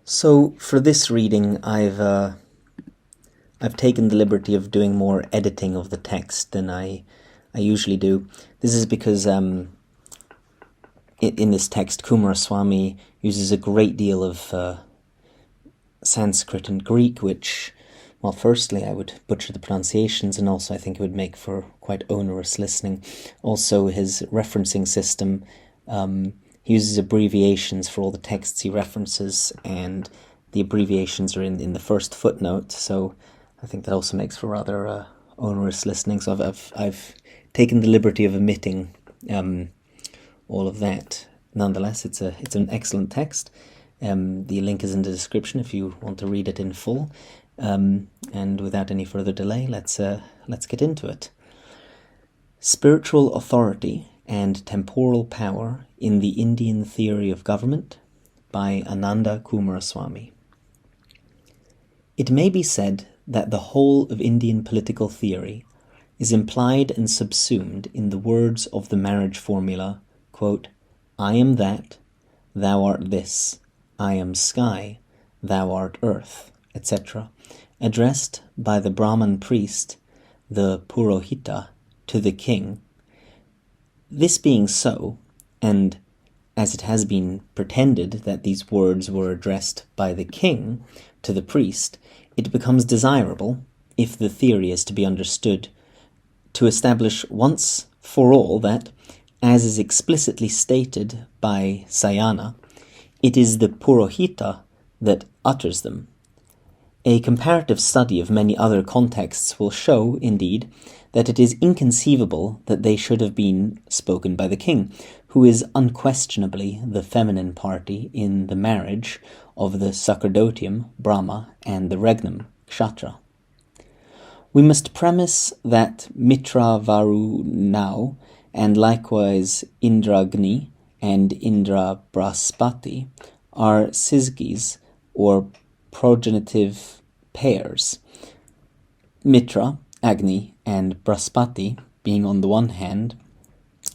So for this reading, I've taken the liberty of doing more editing of the text than I usually do. This is because in this text, Coomaraswamy uses a great deal of Sanskrit and Greek, which, well, firstly, I would butcher the pronunciations, and also I think it would make for quite onerous listening. Also, his referencing system, he uses abbreviations for all the texts he references, and the abbreviations are in the first footnote, so I think that also makes for rather onerous listening. So I've taken the liberty of omitting all of that. Nonetheless, it's an excellent text. The link is in the description if you want to read it in full. And without any further delay, let's get into it. Spiritual authority and temporal power in the Indian theory of government by Ananda Coomaraswamy. It may be said that the whole of Indian political theory is implied and subsumed in the words of the marriage formula, quote, "I am that, thou art this, I am sky, thou art earth," etc., addressed by the Brahman priest, the Purohita, to the king. This being so, and as it has been pretended that these words were addressed by the king to the priest, it becomes desirable, if the theory is to be understood, to establish once for all that, as is explicitly stated by Sayana, it is the Purohita that utters them. A comparative study of many other contexts will show, indeed, that it is inconceivable that they should have been spoken by the king, who is unquestionably the feminine party in the marriage of the sacerdotium, Brahma, and the regnum, Kshatriya. We must premise that Mitra Varunau, and likewise Indragni and Indra Brahaspati, are Sisgis, or progenitive pairs. Mitra, Agni, and Brahaspati being on the one hand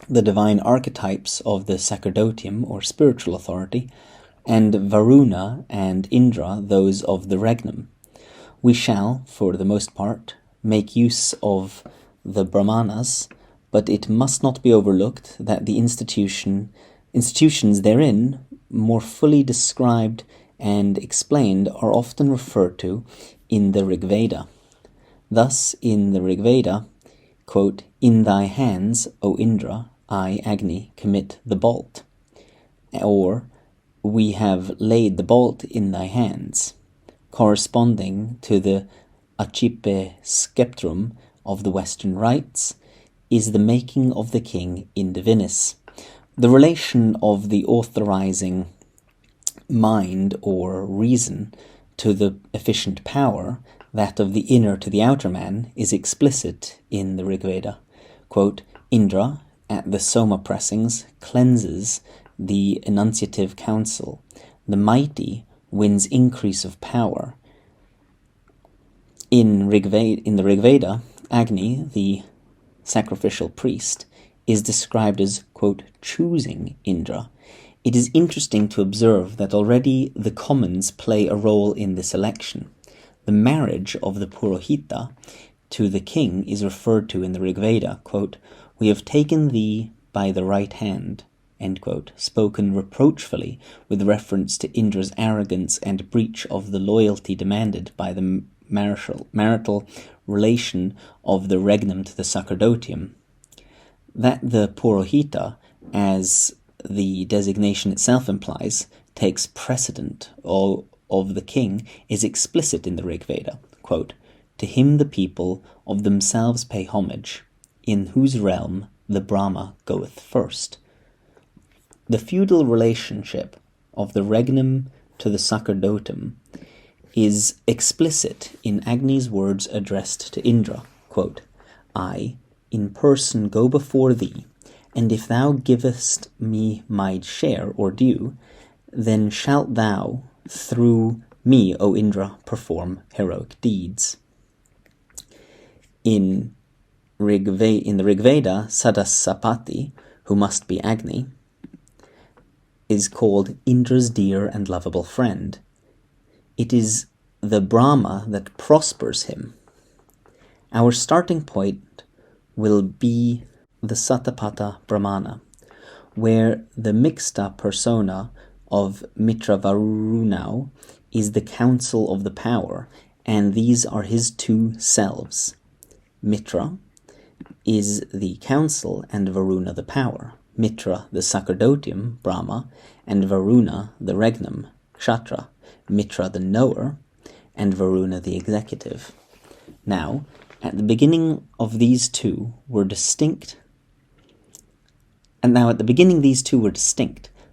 the divine archetypes of the sacerdotium or spiritual authority, and Varuna and Indra those of the regnum. We shall, for the most part, make use of the Brahmanas, but it must not be overlooked that the institutions therein, more fully described and explained, are often referred to in the Rig Veda. Thus, in the Rig Veda, quote, "In thy hands, O Indra, I, Agni, commit the bolt," or "We have laid the bolt in thy hands," corresponding to the Accipe Sceptrum of the Western rites, is the making of the king in divinis. The relation of the authorizing mind or reason to the efficient power, that of the inner to the outer man, is explicit in the Rig Veda. Quote, "Indra, at the Soma pressings, cleanses the enunciative council. The mighty wins increase of power." In the Rig Veda, Agni, the sacrificial priest, is described as, quote, "choosing Indra." It is interesting to observe that already the commons play a role in this election. The marriage of the Purohita to the king is referred to in the Rig Veda, quote, "We have taken thee by the right hand," end quote, spoken reproachfully with reference to Indra's arrogance and breach of the loyalty demanded by the marital relation of the regnum to the sacerdotium. That the Purohita, as the designation itself implies, takes precedent of the king is explicit in the Rig Veda. Quote, "To him the people of themselves pay homage, in whose realm the Brahma goeth first." The feudal relationship of the regnum to the sacerdotum is explicit in Agni's words addressed to Indra, quote, "I in person go before thee, and if thou givest me my share or due, then shalt thou through me, O Indra, perform heroic deeds." In the Rig Veda, Sadasapati, who must be Agni, is called Indra's dear and lovable friend. it is the Brahma that prospers him. Our starting point will be the Satapatha Brahmana, where the mixta persona of Mitra Varunau is the council of the power, and these are his two selves. Mitra is the council and Varuna the power. Mitra the sacerdotium, Brahma, and Varuna the regnum, Kshatra. Mitra the knower, and Varuna the executive. Now, at the beginning these two were distinct,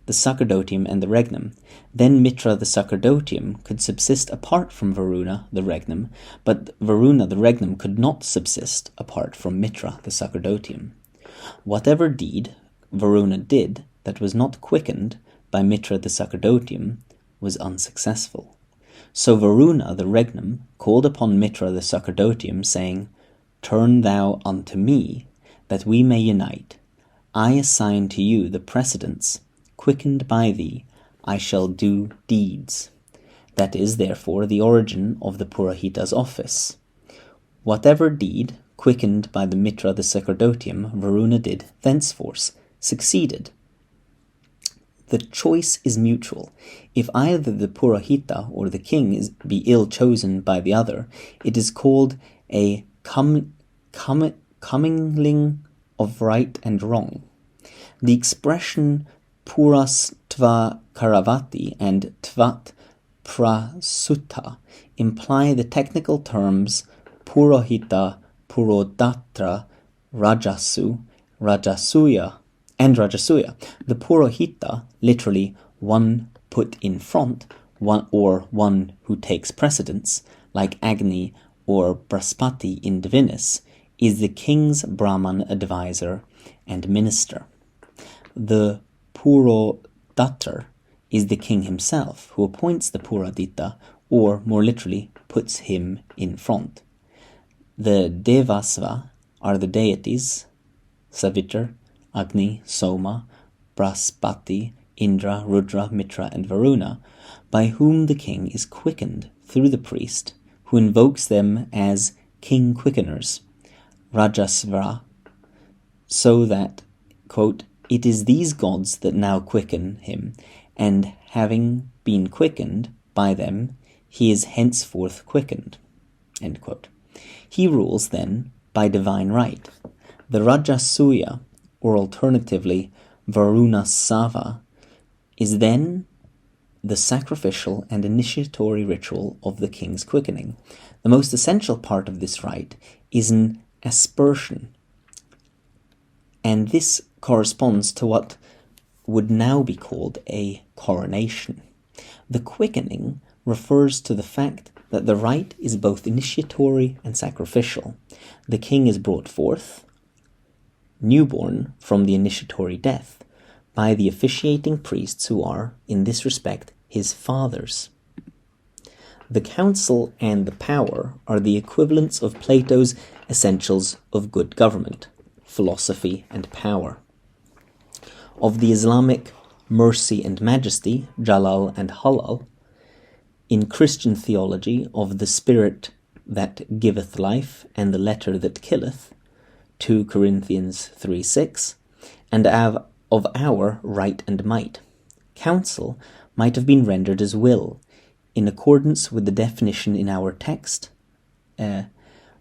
the sacerdotium and the regnum. Then Mitra the sacerdotium could subsist apart from Varuna the regnum, but Varuna the regnum could not subsist apart from Mitra the sacerdotium. Whatever deed Varuna did that was not quickened by Mitra the sacerdotium was unsuccessful. So Varuna the regnum called upon Mitra the sacerdotium, saying, "Turn thou unto me, that we may unite. I assign to you the precedence. Quickened by thee, I shall do deeds." That is, therefore, the origin of the Purahita's office. Whatever deed, quickened by the Mitra the sacerdotium, Varuna did thenceforth, succeeded. The choice is mutual. If either the Purahita or the king be ill chosen by the other, it is called a commingling of right and wrong. The expression Purastva Karavati and Tvat Prasutta imply the technical terms Purohita, Purodatra, Rajasu, Rajasuya, and Rajasuya. The Purohita, literally one put in front, one who takes precedence, like Agni or Braspati in Divinus, is the king's Brahman advisor and minister. The Purodatra is the king himself, who appoints the Purodhita, or more literally, puts him in front. The Devasva are the deities, Savitr, Agni, Soma, Braspati, Indra, Rudra, Mitra, and Varuna, by whom the king is quickened through the priest, who invokes them as king quickeners, Rajasvara, so that, quote, "It is these gods that now quicken him, and having been quickened by them, he is henceforth quickened." End quote. He rules, then, by divine right. The Rajasuya, or alternatively Varunasava, is then the sacrificial and initiatory ritual of the king's quickening. The most essential part of this rite is an aspersion, and this corresponds to what would now be called a coronation. The quickening refers to the fact that the rite is both initiatory and sacrificial. The king is brought forth, newborn from the initiatory death, by the officiating priests who are, in this respect, his fathers. The council and the power are the equivalents of Plato's essentials of good government, philosophy and power. Of the Islamic mercy and majesty, Jalal and Halal, in Christian theology of the spirit that giveth life and the letter that killeth, 2 Corinthians 3:6, and of our right and might. Counsel might have been rendered as will, in accordance with the definition in our text.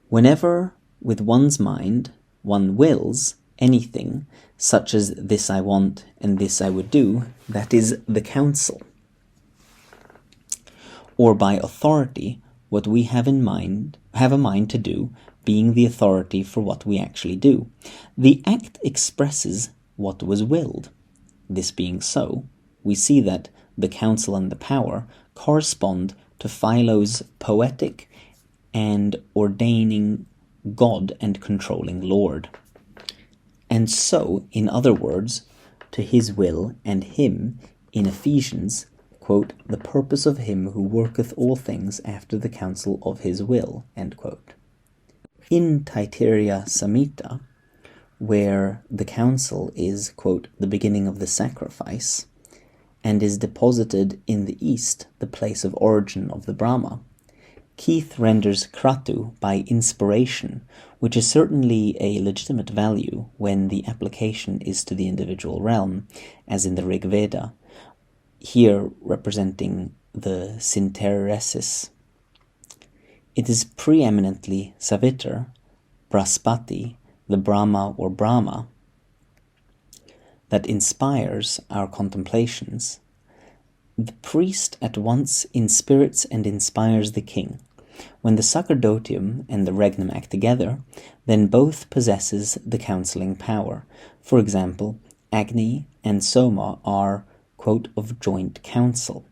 Whenever with one's mind one wills anything, such as this I want and this I would do, that is the counsel. Or by authority, what we have a mind to do, being the authority for what we actually do. The act expresses what was willed. This being so, we see that the counsel and the power correspond to Philo's poetic and ordaining God and controlling Lord. And so, in other words, to his will and him in Ephesians, quote, "the purpose of him who worketh all things after the counsel of his will," end quote. In Taittiriya Samhita, where the counsel is, quote, "the beginning of the sacrifice," and is deposited in the east, the place of origin of the Brahma. Keith renders kratu by inspiration, which is certainly a legitimate value when the application is to the individual realm, as in the Rig Veda, here representing the synteresis. It is preeminently Savitar, Braspati, the Brahma or Brahma, that inspires our contemplations. The priest at once inspirits and inspires the king. When the sacerdotium and the regnum act together, then both possesses the counselling power. For example, Agni and Soma are, quote, of joint counsel,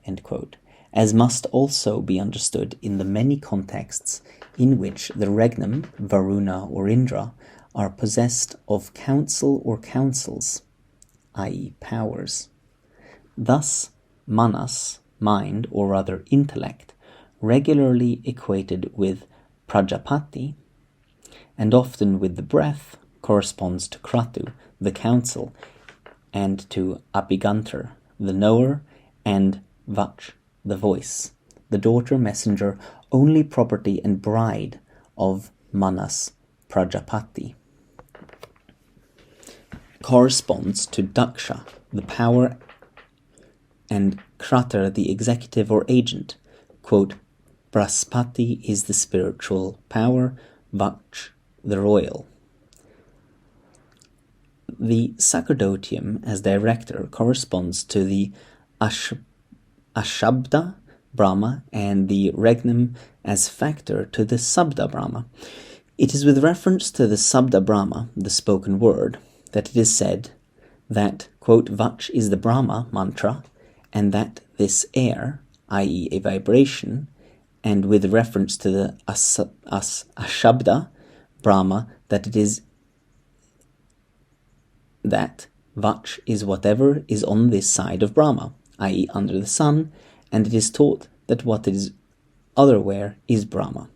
end quote, as must also be understood in the many contexts in which the regnum, Varuna or Indra, are possessed of counsel or counsels, i.e. powers. Thus, manas, mind, or rather intellect, regularly equated with prajapati, and often with the breath, corresponds to kratu, the counsel, and to apigantar, the knower, and vach, the voice, the daughter, messenger, only property and bride of manas prajapati. Corresponds to daksha, the power, and kratar, the executive or agent. Quote, Braspati is the spiritual power, Vach, the royal. The sacerdotium as director corresponds to the Ashabda Brahma and the regnum as factor to the Sabda Brahma. It is with reference to the Sabda Brahma, the spoken word, that it is said that, quote, Vach is the Brahma mantra, and that this air, i.e. a vibration, and with reference to the Ashabda Brahma, that it is that Vach is whatever is on this side of Brahma, i.e. under the sun, and it is taught that what is otherwhere is Brahma.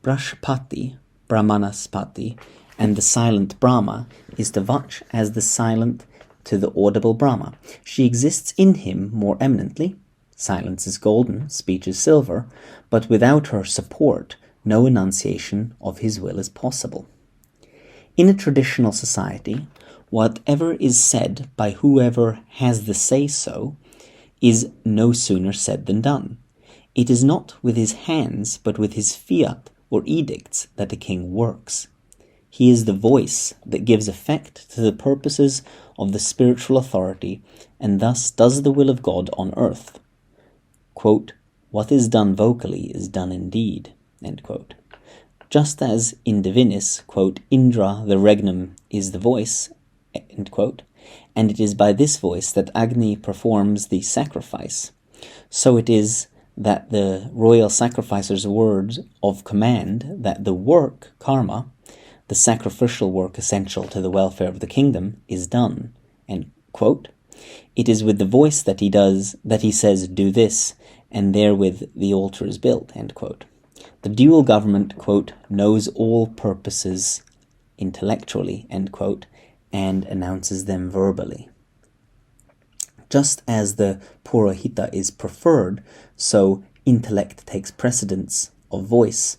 Brashpati, Brahmanaspati, and the silent Brahma is to Vach as the silent to the audible Brahma. She exists in him more eminently. Silence is golden, speech is silver, but without her support, no enunciation of his will is possible. In a traditional society, whatever is said by whoever has the say-so is no sooner said than done. It is not with his hands, but with his fiat or edicts that the king works. He is the voice that gives effect to the purposes of the spiritual authority, and thus does the will of God on earth. Quote, what is done vocally is done in deed, end quote. Just as in Divinis, quote, Indra, the regnum, is the voice, end quote, and it is by this voice that Agni performs the sacrifice, so it is that the royal sacrificer's words of command that the work, karma, the sacrificial work essential to the welfare of the kingdom, is done, end quote. It is with the voice that he says, do this, and therewith the altar is built, end quote. The dual government, quote, knows all purposes intellectually, end quote, and announces them verbally. Just as the Purohita is preferred, so intellect takes precedence of voice,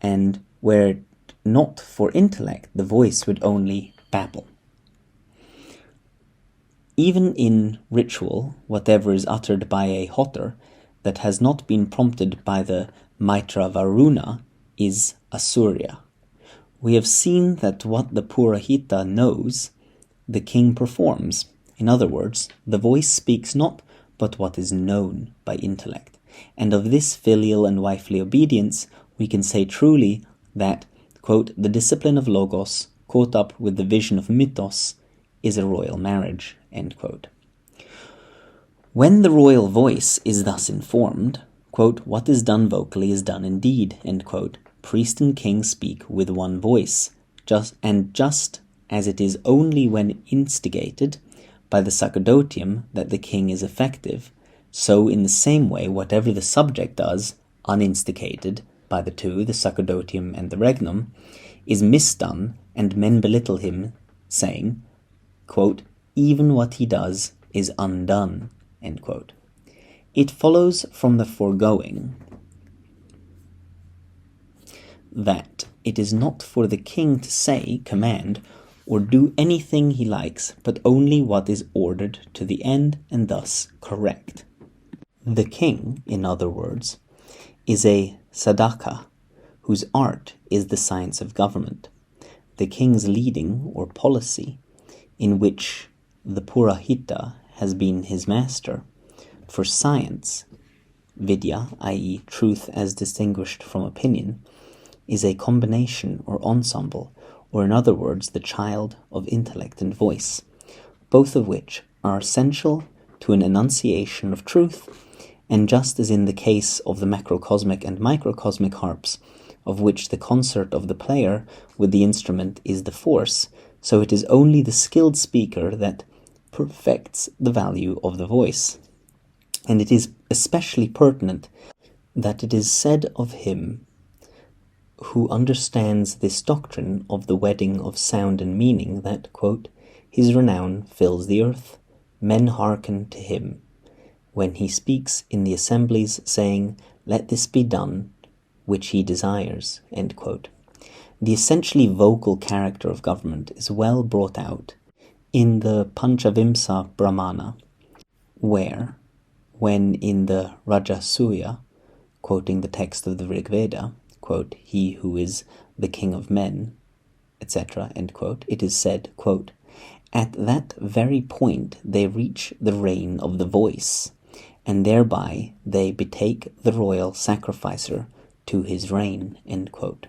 and where not for intellect, the voice would only babble. Even in ritual, whatever is uttered by a hotter that has not been prompted by the Maitra Varuna is Asurya. We have seen that what the Purahita knows, the king performs. In other words, the voice speaks not but what is known by intellect. And of this filial and wifely obedience, we can say truly that, quote, the discipline of Logos, caught up with the vision of Mythos, is a royal marriage, end quote. When the royal voice is thus informed, quote, what is done vocally is done indeed, end quote. Priest and king speak with one voice, just as it is only when instigated by the sacerdotium that the king is effective, so in the same way whatever the subject does, uninstigated by the two, the sacerdotium and the regnum, is misdone, and men belittle him, saying, quote, even what he does is undone, end quote. It follows from the foregoing that it is not for the king to say, command, or do anything he likes, but only what is ordered to the end and thus correct. The king, in other words, is a sadhaka, whose art is the science of government. The king's leading, or policy, in which the Purahita has been his master, for science, vidya, i.e. truth as distinguished from opinion, is a combination or ensemble, or in other words, the child of intellect and voice, both of which are essential to an enunciation of truth, and just as in the case of the macrocosmic and microcosmic harps, of which the concert of the player with the instrument is the force, so it is only the skilled speaker that perfects the value of the voice. And it is especially pertinent that it is said of him who understands this doctrine of the wedding of sound and meaning that, quote, his renown fills the earth, men hearken to him, when he speaks in the assemblies, saying, let this be done, which he desires, end quote. The essentially vocal character of government is well brought out in the Panchavimsa Brahmana, where, when in the Rajasuya, quoting the text of the Rig Veda, quote, he who is the king of men, etc., end quote, it is said, quote, at that very point they reach the reign of the voice, and thereby they betake the royal sacrificer to his reign, end quote.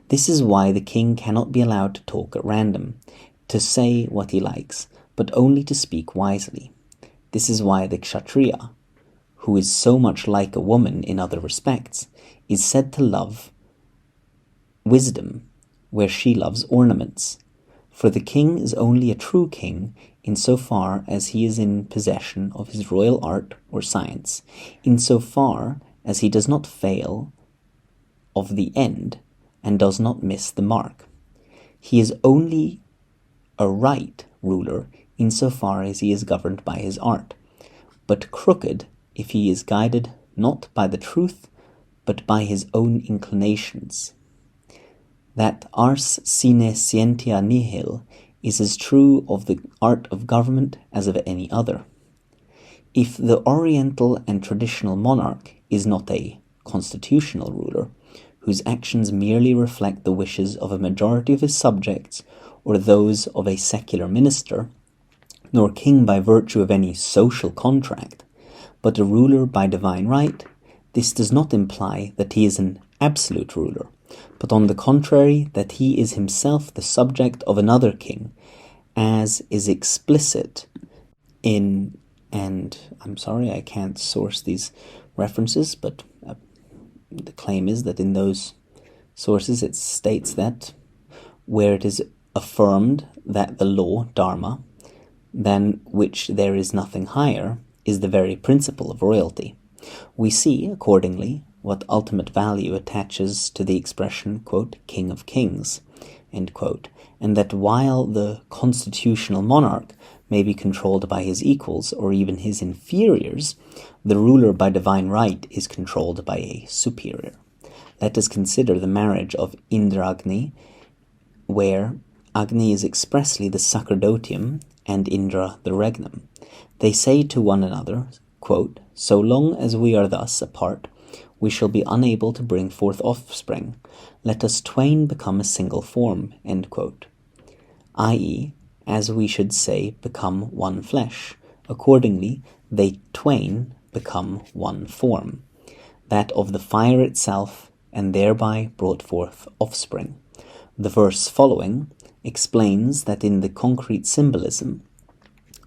This is why the king cannot be allowed to talk at random, to say what he likes, but only to speak wisely. This is why the kshatriya, who is so much like a woman in other respects, is said to love wisdom, where she loves ornaments. For the king is only a true king in so far as he is in possession of his royal art or science, in so far as he does not fail of the end and does not miss the mark. He is only a right ruler in so far as he is governed by his art, but crooked if he is guided not by the truth, but by his own inclinations. That ars sine scientia nihil is as true of the art of government as of any other. If the oriental and traditional monarch is not a constitutional ruler, whose actions merely reflect the wishes of a majority of his subjects or those of a secular minister, nor king by virtue of any social contract, but a ruler by divine right, this does not imply that he is an absolute ruler, but on the contrary that he is himself the subject of another king, as is explicit in, and I'm sorry I can't source these references, but the claim is that in those sources it states that where it is affirmed that the law, dharma, than which there is nothing higher, is the very principle of royalty. We see, accordingly, what ultimate value attaches to the expression, quote, king of kings, end quote, and that while the constitutional monarch may be controlled by his equals or even his inferiors, the ruler by divine right is controlled by a superior. Let us consider the marriage of Indra-Agni, where Agni is expressly the sacerdotium and Indra the regnum. They say to one another, quote, so long as we are thus apart, we shall be unable to bring forth offspring. Let us twain become a single form, end quote. I.e., as we should say, become one flesh. Accordingly, they twain become one form, that of the fire itself, and thereby brought forth offspring. The verse following explains that in the concrete symbolism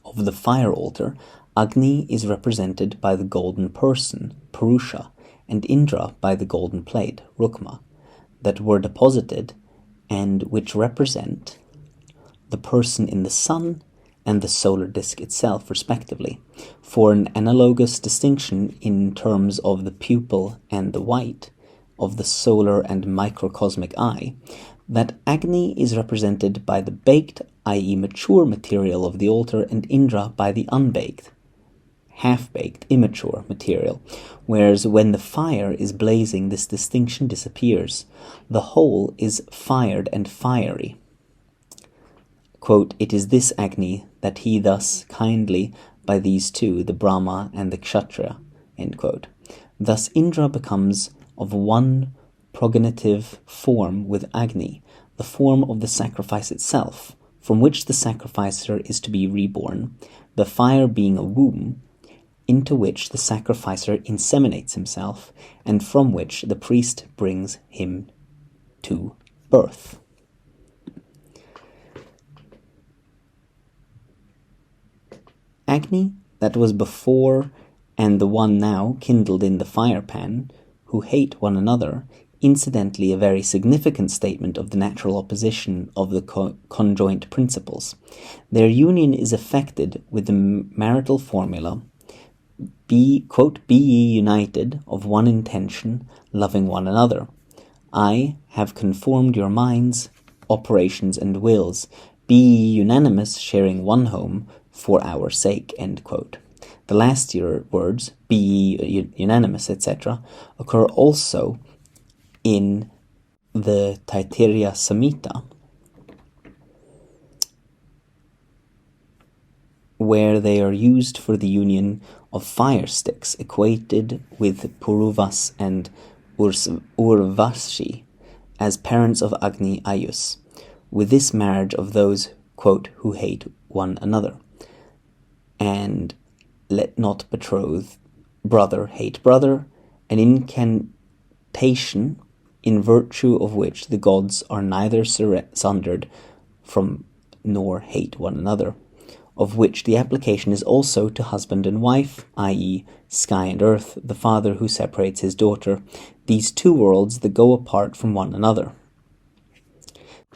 of the fire altar, Agni is represented by the golden person, Purusha, and Indra by the golden plate, Rukma, that were deposited and which represent the person in the sun and the solar disk itself, respectively, for an analogous distinction in terms of the pupil and the white of the solar and microcosmic eye, that Agni is represented by the baked i.e. mature material of the altar, and Indra by the unbaked, half-baked, immature material, whereas when the fire is blazing, this distinction disappears. The whole is fired and fiery. Quote, it is this Agni that he thus kindly by these two, the Brahma and the Kshatriya, end quote. Thus Indra becomes of one progenitive form with Agni, the form of the sacrifice itself, from which the sacrificer is to be reborn, the fire being a womb, into which the sacrificer inseminates himself, and from which the priest brings him to birth. Agni, that was before and the one now kindled in the fire pan, who hate one another, incidentally a very significant statement of the natural opposition of the conjoint principles. Their union is effected with the marital formula, quote, be ye united of one intention, loving one another. I have conformed your minds, operations, and wills. Be ye unanimous, sharing one home, for our sake, end quote. The last words, be ye unanimous, etc., occur also in the Taittiriya Samhita, where they are used for the union of fire sticks, equated with Puruvas and Urvashi as parents of Agni Ayus, with this marriage of those, quote, who hate one another. And let not betrothed brother hate brother, an incantation in virtue of which the gods are neither sundered from nor hate one another, of which the application is also to husband and wife, i.e. sky and earth, the father who separates his daughter, these two worlds that go apart from one another.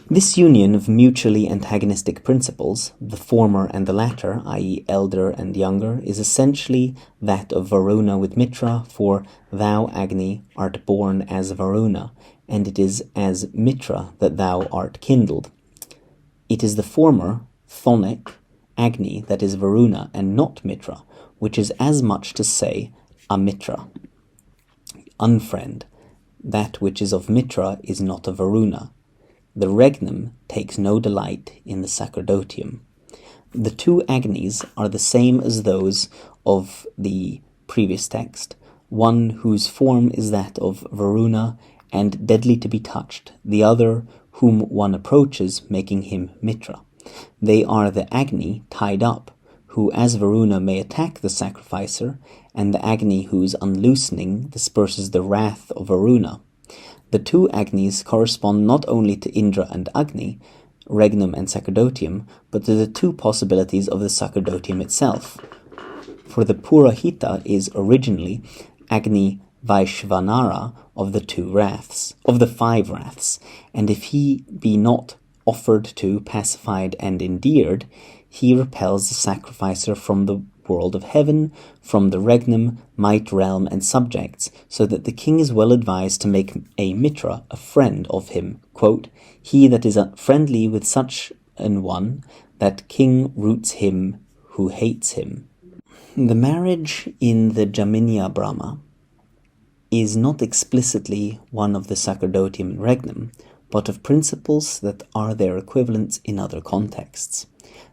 This union of mutually antagonistic principles, the former and the latter, i.e. elder and younger, is essentially that of Varuna with Mitra, for thou, Agni, art born as Varuna, and it is as Mitra that thou art kindled. It is the former, Thonic, Agni, that is Varuna, and not Mitra, which is as much to say Amitra, unfriend. That which is of Mitra is not of Varuna. The regnum takes no delight in the sacerdotium. The two Agnis are the same as those of the previous text, one whose form is that of Varuna and deadly to be touched, the other whom one approaches, making him Mitra. They are the Agni tied up, who as Varuna may attack the sacrificer, and the Agni whose unloosening disperses the wrath of Varuna. The two Agnis correspond not only to Indra and Agni, regnum and sacerdotium, but to the two possibilities of the sacerdotium itself. For the Purahita is originally Agni Vaishvanara of the five wraths, and if he be not offered to, pacified, and endeared, he repels the sacrificer from the world of heaven, from the regnum, might, realm, and subjects, so that the king is well advised to make a Mitra a friend of him. Quote, he that is friendly with such an one, that king roots him who hates him. The marriage in the Jaminia Brahma is not explicitly one of the sacerdotium and regnum, but of principles that are their equivalents in other contexts.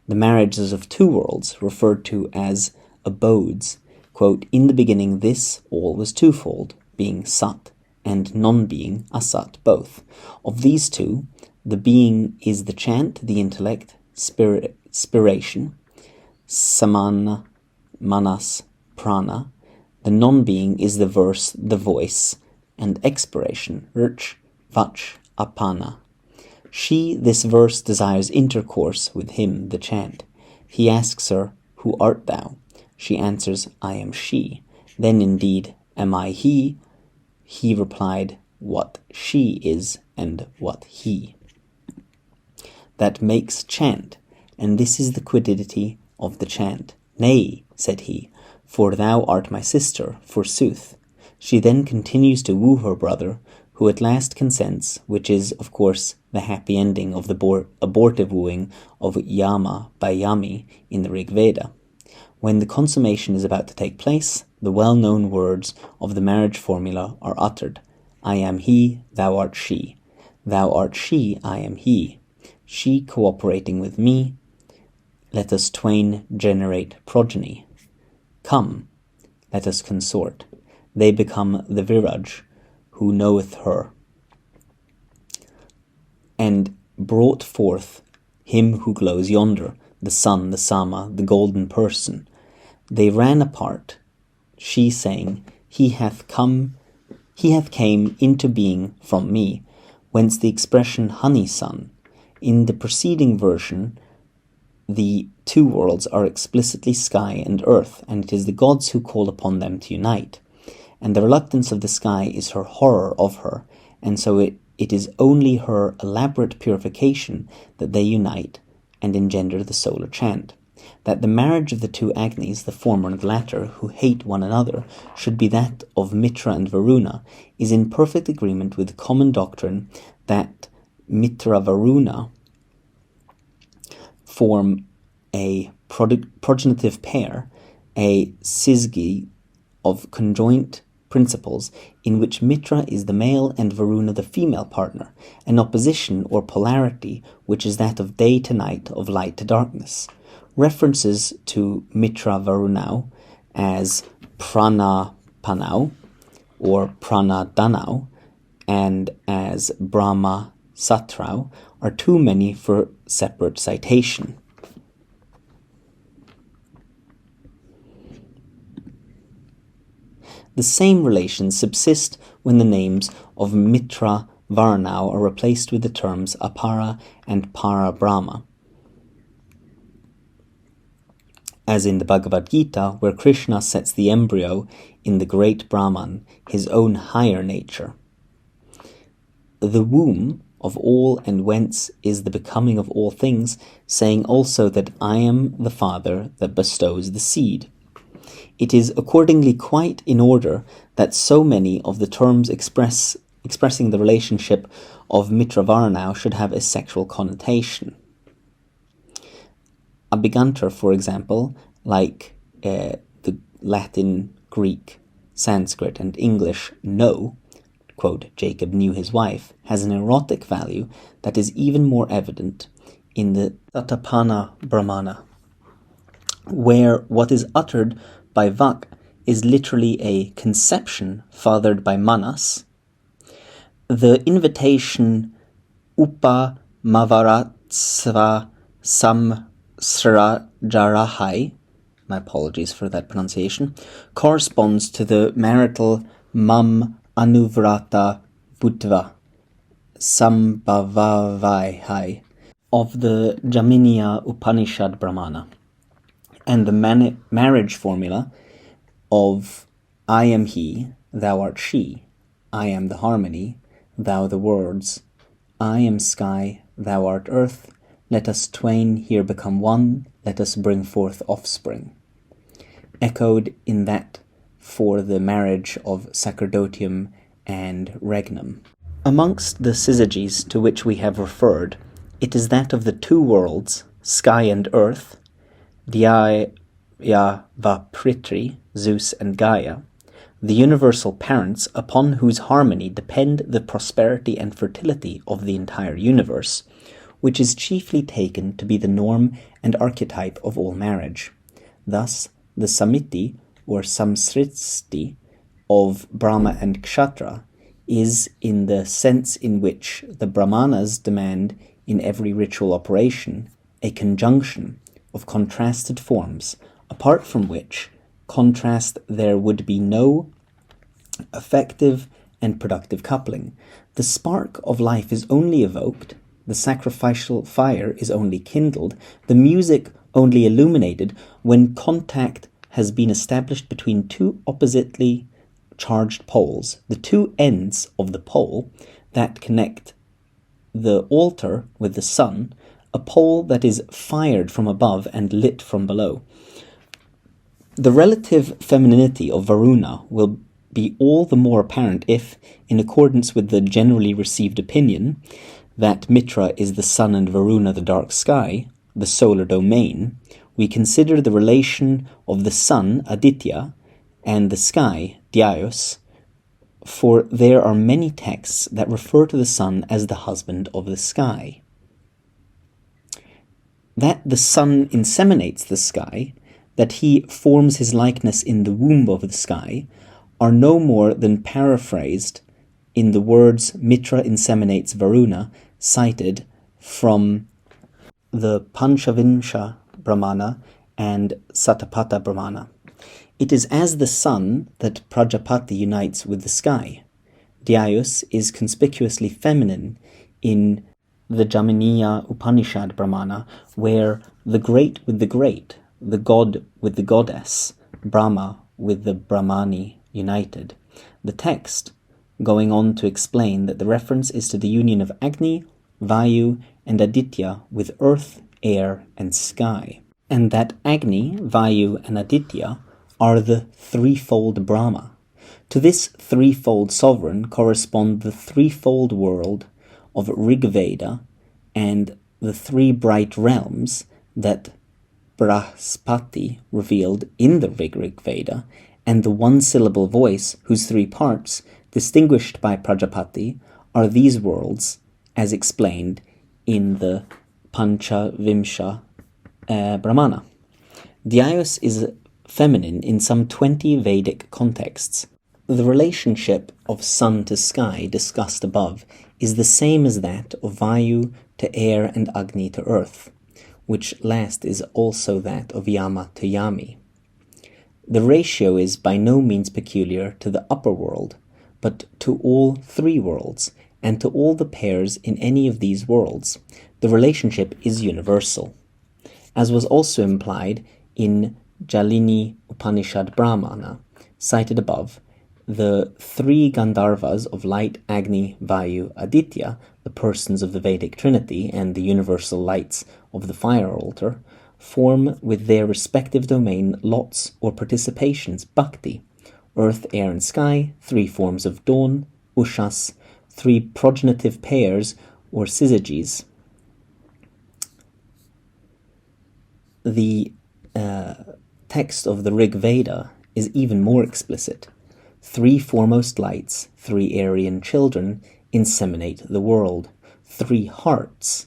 The marriages of two worlds, referred to as abodes, quote, in the beginning this all was twofold, being sat and non-being asat both. Of these two, the being is the chant, the intellect, spiration, samana, manas, prana. The non-being is the verse, the voice, and expiration, rch, vach, apana. She, this verse, desires intercourse with him, the chant. He asks her, who art thou? She answers, I am she. Then indeed, am I he? He replied, what she is and what he. That makes chant, and this is the quiddity of the chant. Nay, said he, for thou art my sister, forsooth. She then continues to woo her brother, who at last consents, which is, of course, the happy ending of the abortive wooing of Yama by Yami in the Rig Veda. When the consummation is about to take place, the well-known words of the marriage formula are uttered. I am he, thou art she. Thou art she, I am he. She cooperating with me, let us twain generate progeny. Come, let us consort. They become the Viraj, who knoweth her, and brought forth him who glows yonder, the sun, the Sama, the golden person. They ran apart, she saying, He hath came into being from me, whence the expression honey sun. In the preceding version, the two worlds are explicitly sky and earth, and it is the gods who call upon them to unite. And the reluctance of the sky is her horror of her, and so it is only her elaborate purification that they unite and engender the solar chant. That the marriage of the two Agnis, the former and the latter, who hate one another, should be that of Mitra and Varuna, is in perfect agreement with the common doctrine that Mitra-Varuna form a progenitive pair, a syzygy of conjoint principles, in which Mitra is the male and Varuna the female partner, an opposition or polarity which is that of day to night, of light to darkness. References to Mitra-Varunau as Prana-Panau or Prana-Danau and as Brahma-Satrau are too many for separate citation. The same relations subsist when the names of Mitra-Varunau are replaced with the terms Apara and Para-Brahma, as in the Bhagavad Gita, where Krishna sets the embryo in the great Brahman, his own higher nature. The womb of all and whence is the becoming of all things, saying also that I am the Father that bestows the seed. It is accordingly quite in order that so many of the terms expressing the relationship of Mitra-Varunau should have a sexual connotation. Abiganter, for example, like the Latin, Greek, Sanskrit, and English know, quote, Jacob knew his wife, has an erotic value that is even more evident in the Satapana Brahmana, where what is uttered by Vak is literally a conception fathered by Manas. The invitation Upa Mavaratsva Samsrajarahai, my apologies for that pronunciation, corresponds to the marital Mam Anuvrata Bhutva Sambhavavaihai of the Jaminiya Upanishad Brahmana, and the marriage formula of I am he, thou art she, I am the harmony, thou the words, I am sky, thou art earth, let us twain here become one, let us bring forth offspring. Echoed in that for the marriage of sacerdotium and regnum. Amongst the syzygies to which we have referred, it is that of the two worlds, sky and earth, Dhyaya Vapritri, Zeus and Gaia, the universal parents upon whose harmony depend the prosperity and fertility of the entire universe, which is chiefly taken to be the norm and archetype of all marriage. Thus, the Samiti, or Samsristi, of Brahma and Kshatra is in the sense in which the Brahmanas demand in every ritual operation a conjunction of contrasted forms, apart from which contrast there would be no effective and productive coupling. The spark of life is only evoked, the sacrificial fire is only kindled, the music only illuminated when contact has been established between two oppositely charged poles, the two ends of the pole that connect the altar with the sun, a pole that is fired from above and lit from below. The relative femininity of Varuna will be all the more apparent if, in accordance with the generally received opinion, that Mitra is the sun and Varuna the dark sky, the solar domain, we consider the relation of the sun, Aditya, and the sky, Dyaus, for there are many texts that refer to the sun as the husband of the sky. That the sun inseminates the sky, that he forms his likeness in the womb of the sky, are no more than paraphrased in the words Mitra inseminates Varuna, cited from the Panchavimsha Brahmana and Satapatha Brahmana. It is as the sun that Prajapati unites with the sky. Dyaus is conspicuously feminine in the Jaminiya Upanishad Brahmana, where the great with the great, the god with the goddess, Brahma with the Brahmani united. The text going on to explain that the reference is to the union of Agni, Vayu, and Aditya with earth, air, and sky, and that Agni, Vayu, and Aditya are the threefold Brahma. To this threefold sovereign correspond the threefold world of Rig Veda and the three bright realms that Brahaspati revealed in the Rig Veda, and the one-syllable voice whose three parts, distinguished by Prajapati, are these worlds, as explained in the Panchavimsha Brahmana. Dyaus is feminine in some 20 Vedic contexts. The relationship of sun to sky discussed above is the same as that of Vayu to air and Agni to earth, which last is also that of Yama to Yami. The ratio is by no means peculiar to the upper world, but to all three worlds, and to all the pairs in any of these worlds. The relationship is universal, as was also implied in Jalini Upanishad Brahmana, cited above. The three Gandharvas of light, Agni, Vayu, Aditya, the persons of the Vedic Trinity and the universal lights of the fire altar, form with their respective domain lots or participations, bhakti, earth, air, and sky, three forms of dawn, ushas, three progenitive pairs or syzygies. The text of the Rig Veda is even more explicit. Three foremost lights, three Aryan children, inseminate the world. Three hearts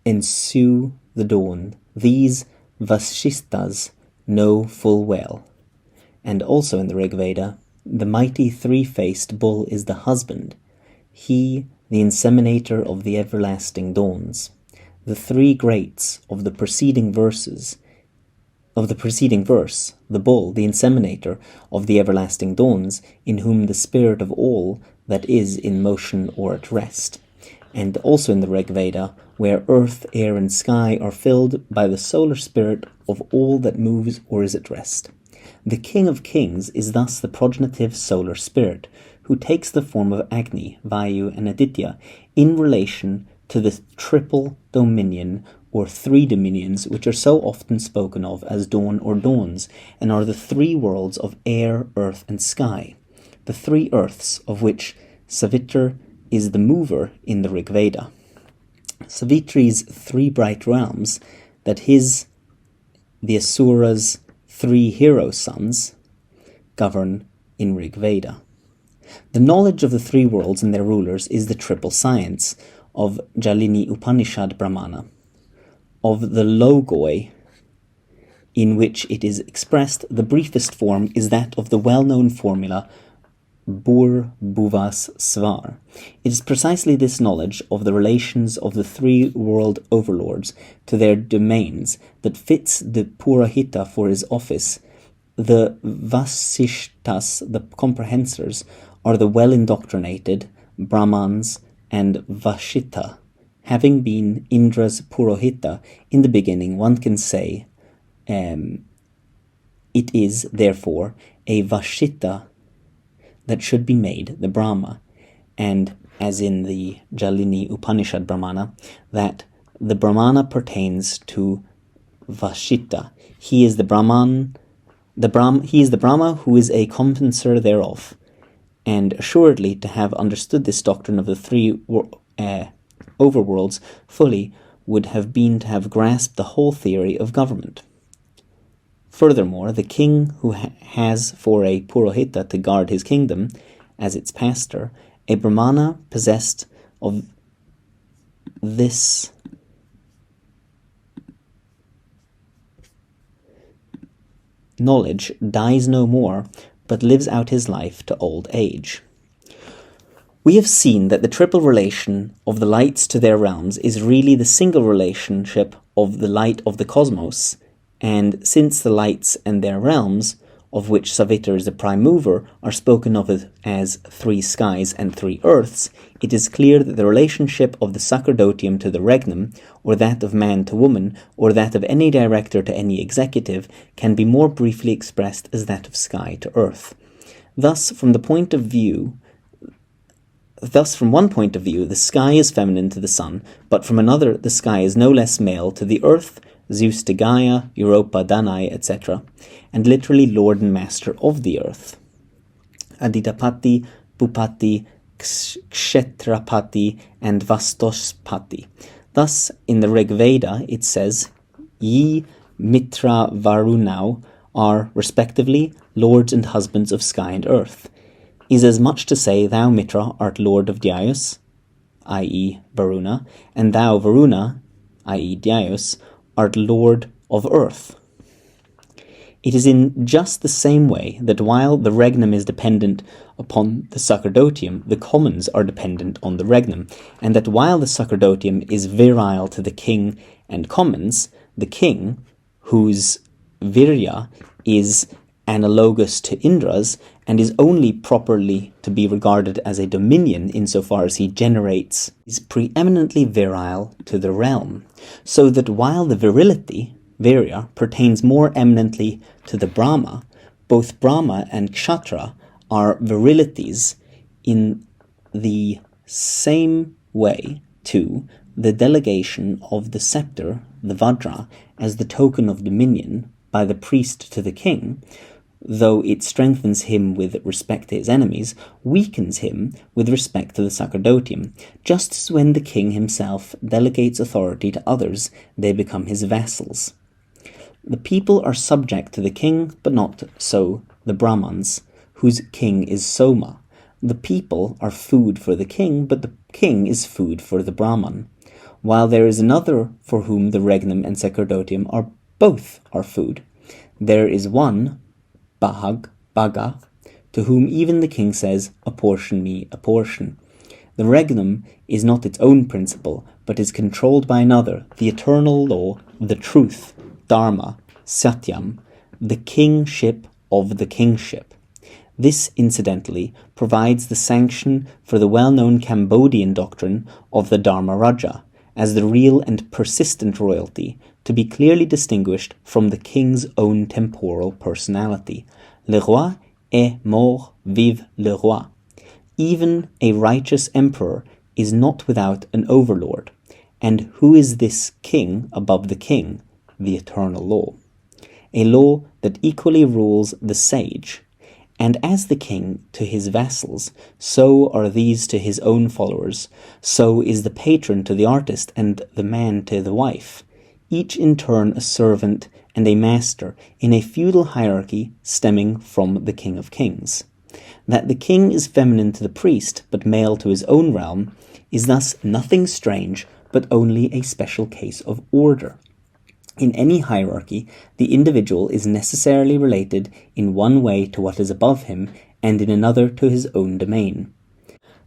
ensue the dawn. These Vashistas know full well. And also in the Rig Veda, the mighty three-faced bull is the husband, he the inseminator of the everlasting dawns. The three greats of the preceding verse, the bull, the inseminator of the everlasting dawns, in whom the spirit of all that is in motion or at rest. And also in the Rig Veda, where earth, air, and sky are filled by the solar spirit of all that moves or is at rest. The King of Kings is thus the progenitive solar spirit, who takes the form of Agni, Vayu, and Aditya in relation to the triple dominion or three dominions which are so often spoken of as dawn or dawns, and are the three worlds of air, earth, and sky, the three earths of which Savitri is the mover in the Rig Veda. Savitri's three bright realms, that the Asura's three hero sons, govern in Rig Veda. The knowledge of the three worlds and their rulers is the triple science of Jalini Upanishad Brahmana. Of the logoi in which it is expressed, the briefest form is that of the well-known formula Bur Bhuvas Svar. It is precisely this knowledge of the relations of the three world overlords to their domains that fits the Purahita for his office. The Vasishtas, the comprehensors, are the well-indoctrinated Brahmans and Vashita. Having been Indra's Purohita in the beginning, one can say it is, therefore, a Vashita that should be made the Brahma, and, as in the Jalini Upanishad Brahmana, that the Brahmana pertains to Vashita. He is the Brahman, he is the Brahma who is a compenser thereof, and assuredly to have understood this doctrine of the three overworlds fully would have been to have grasped the whole theory of government. Furthermore, the king who has for a Purohita to guard his kingdom, as its pastor, a Brahmana possessed of this knowledge, dies no more, but lives out his life to old age. We have seen that the triple relation of the lights to their realms is really the single relationship of the light of the cosmos, and since the lights and their realms, of which Savitr is the prime mover, are spoken of as three skies and three earths, it is clear that the relationship of the sacerdotium to the regnum, or that of man to woman, or that of any director to any executive, can be more briefly expressed as that of sky to earth. Thus, from one point of view, the sky is feminine to the sun, but from another, the sky is no less male to the earth, Zeus to Gaia, Europa, Danae, etc., and literally lord and master of the earth. Aditapati, Bhupati, Kshetrapati, and Vastospati. Thus, in the Rig Veda, it says, Ye, Mitra, Varunau are, respectively, lords and husbands of sky and earth. Is as much to say, thou, Mitra, art lord of Dyaus, i.e. Varuna, and thou, Varuna, i.e. Dyaus, art lord of earth. It is in just the same way that while the regnum is dependent upon the sacerdotium, the commons are dependent on the regnum, and that while the sacerdotium is virile to the king and commons, the king, whose virya is analogous to Indra's, and is only properly to be regarded as a dominion insofar as he generates, is preeminently virile to the realm, so that while the virility, virya, pertains more eminently to the Brahma, both Brahma and Kshatra are virilities in the same way to the delegation of the scepter, the Vajra, as the token of dominion by the priest to the king, though it strengthens him with respect to his enemies, weakens him with respect to the sacerdotium, just as when the king himself delegates authority to others, they become his vassals. The people are subject to the king, but not so the Brahmans, whose king is Soma. The people are food for the king, but the king is food for the Brahman, while there is another for whom the regnum and sacerdotium are both are food. There is one, Bhaga, to whom even the king says, apportion me a portion. The regnum is not its own principle, but is controlled by another, the eternal law, the truth, Dharma, Satyam, the kingship of the kingship. This, incidentally, provides the sanction for the well-known Cambodian doctrine of the Dharma Raja, as the real and persistent royalty, to be clearly distinguished from the king's own temporal personality. Le roi est mort, vive le roi. Even a righteous emperor is not without an overlord. And who is this king above the king? The eternal law. A law that equally rules the sage. And as the king to his vassals, so are these to his own followers. So is the patron to the artist and the man to the wife. Each in turn a servant and a master in a feudal hierarchy stemming from the King of Kings. That the king is feminine to the priest, but male to his own realm, is thus nothing strange, but only a special case of order. In any hierarchy, the individual is necessarily related in one way to what is above him, and in another to his own domain.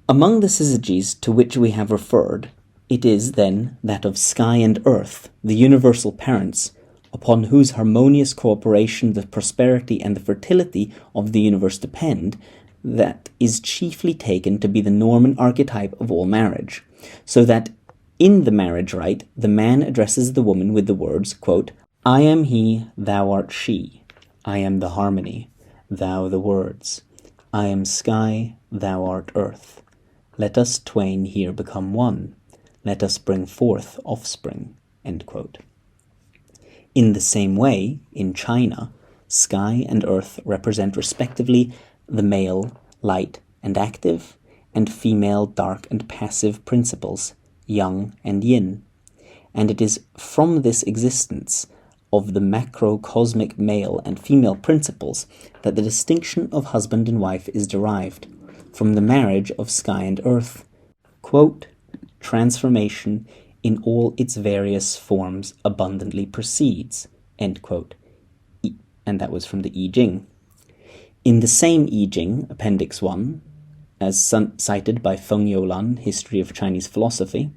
Among the syzygies to which we have referred, it is, then, that of sky and earth, the universal parents, upon whose harmonious cooperation the prosperity and the fertility of the universe depend, that is chiefly taken to be the norm and archetype of all marriage, so that in the marriage rite the man addresses the woman with the words, quote, I am he, thou art she, I am the harmony, thou the words, I am sky, thou art earth, let us twain here become one, let us bring forth offspring, end quote. In the same way, in China, sky and earth represent respectively the male, light, and active, and female dark and passive principles, yang and yin. And it is from this existence of the macrocosmic male and female principles that the distinction of husband and wife is derived, from the marriage of sky and earth. Quote, transformation in all its various forms abundantly proceeds, end quote. And that was from the I Ching. In the same I Ching, Appendix 1, as cited by Feng Youlan, History of Chinese Philosophy,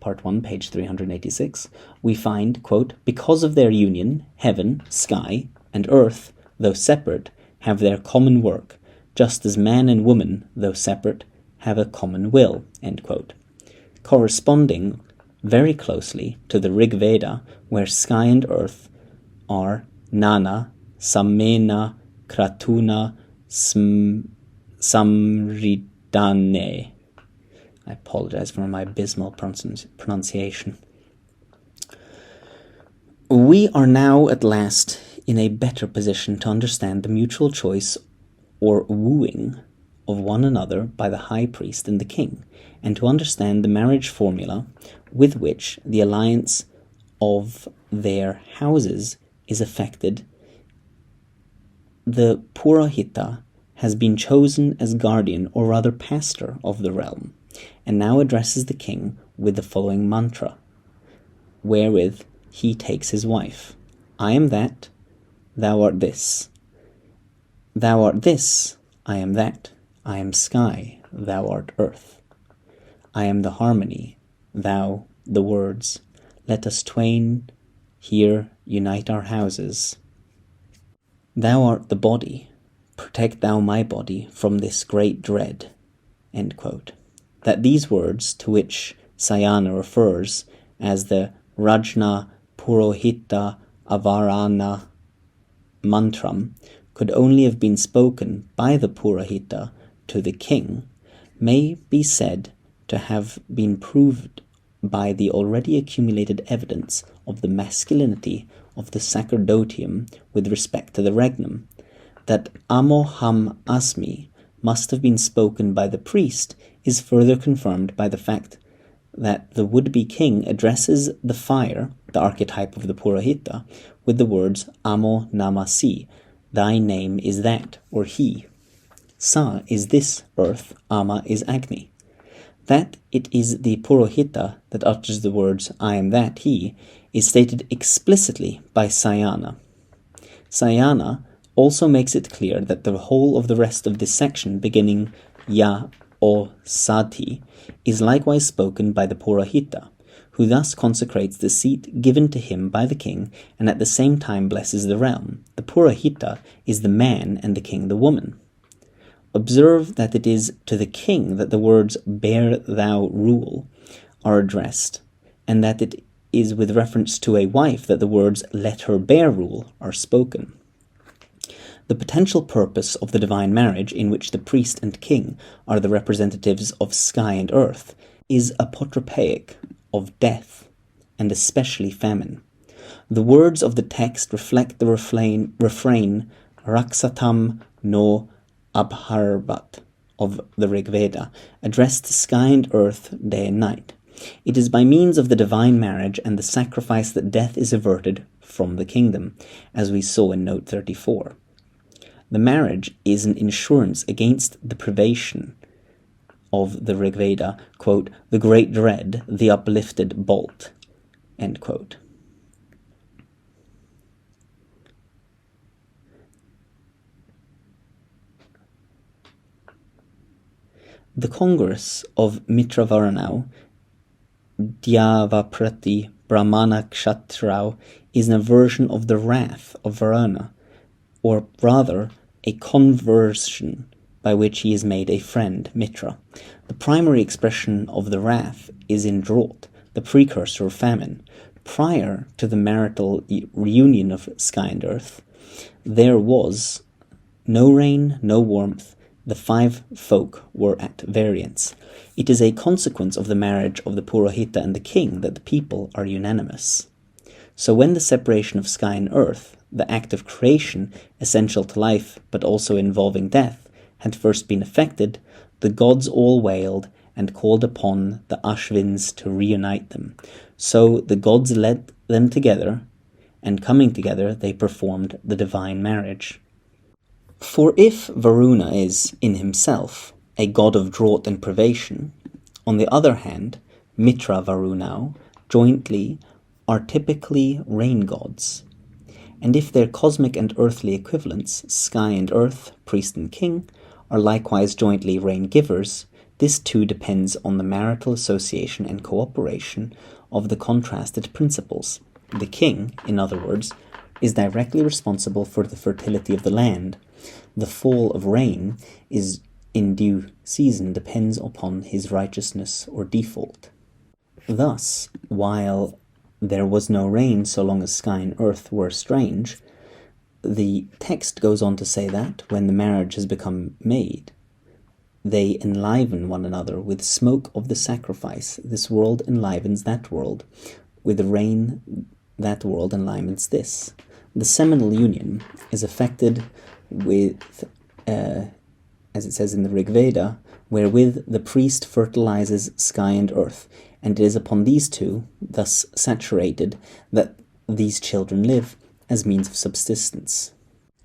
Part 1, page 386, we find, quote, because of their union, heaven, sky, and earth, though separate, have their common work, just as man and woman, though separate, have a common will, end quote. Corresponding very closely to the Rig Veda, where sky and earth are Nana, Samena, Kratuna, Samridane. I apologize for my abysmal pronunciation. We are now at last in a better position to understand the mutual choice or wooing of one another by the high priest and the king, and to understand the marriage formula with which the alliance of their houses is effected. The Purahita has been chosen as guardian, or rather pastor, of the realm, and now addresses the king with the following mantra, wherewith he takes his wife. I am that, thou art this. Thou art this, I am that. I am sky, thou art earth. I am the harmony, thou the words. Let us twain here unite our houses. Thou art the body, protect thou my body from this great dread. End quote. That these words, to which Sayana refers as the Rajna Purohita Avarana Mantram, could only have been spoken by the Purahita to the king, may be said to have been proved by the already accumulated evidence of the masculinity of the sacerdotium with respect to the regnum. That Amoham Asmi must have been spoken by the priest is further confirmed by the fact that the would-be king addresses the fire, the archetype of the Purahita, with the words Amo Namasi, thy name is that, or he. Sa is this earth, Ama is Agni. That it is the Purohita that utters the words I am that, he, is stated explicitly by Sayana. Sayana also makes it clear that the whole of the rest of this section, beginning Ya o Sati, is likewise spoken by the Purahita, who thus consecrates the seat given to him by the king and at the same time blesses the realm. The Purahita is the man and the king the woman. Observe that it is to the king that the words bear thou rule are addressed, and that it is with reference to a wife that the words let her bear rule are spoken. The potential purpose of the divine marriage, in which the priest and king are the representatives of sky and earth, is apotropaic, of death, and especially famine. The words of the text reflect the refrain Raksatam no Abharbat of the Rig Veda, addressed to sky and earth day and night. It is by means of the divine marriage and the sacrifice that death is averted from the kingdom, as we saw in note 34. The marriage is an insurance against the privation of the Rig Veda, quote, the great dread, the uplifted bolt, end quote. The Congress of Mitravaranau, Dhyavaprati Brahmana Kshatrau, is an aversion of the wrath of Varuna, or rather a conversion by which he is made a friend, Mitra. The primary expression of the wrath is in drought, the precursor of famine. Prior to the marital reunion of sky and earth, there was no rain, no warmth. The five folk were at variance. It is a consequence of the marriage of the Purahita and the king that the people are unanimous. So when the separation of sky and earth, the act of creation, essential to life but also involving death, had first been effected, the gods all wailed and called upon the Ashvins to reunite them. So the gods led them together, and coming together they performed the divine marriage. For if Varuna is, in himself, a god of drought and privation, on the other hand, Mitra Varunau jointly are typically rain gods. And if their cosmic and earthly equivalents, sky and earth, priest and king, are likewise jointly rain givers, this too depends on the marital association and cooperation of the contrasted principles. The king, in other words, is directly responsible for the fertility of the land. The fall of rain is in due season depends upon his righteousness or default. Thus, while there was no rain so long as sky and earth were strange, the text goes on to say that when the marriage has become made, they enliven one another with smoke of the sacrifice. This world enlivens that world. With the rain, that world enlivens this. The seminal union is effected with, as it says in the Rig Veda, wherewith the priest fertilizes sky and earth, and it is upon these two, thus saturated, that these children live as means of subsistence.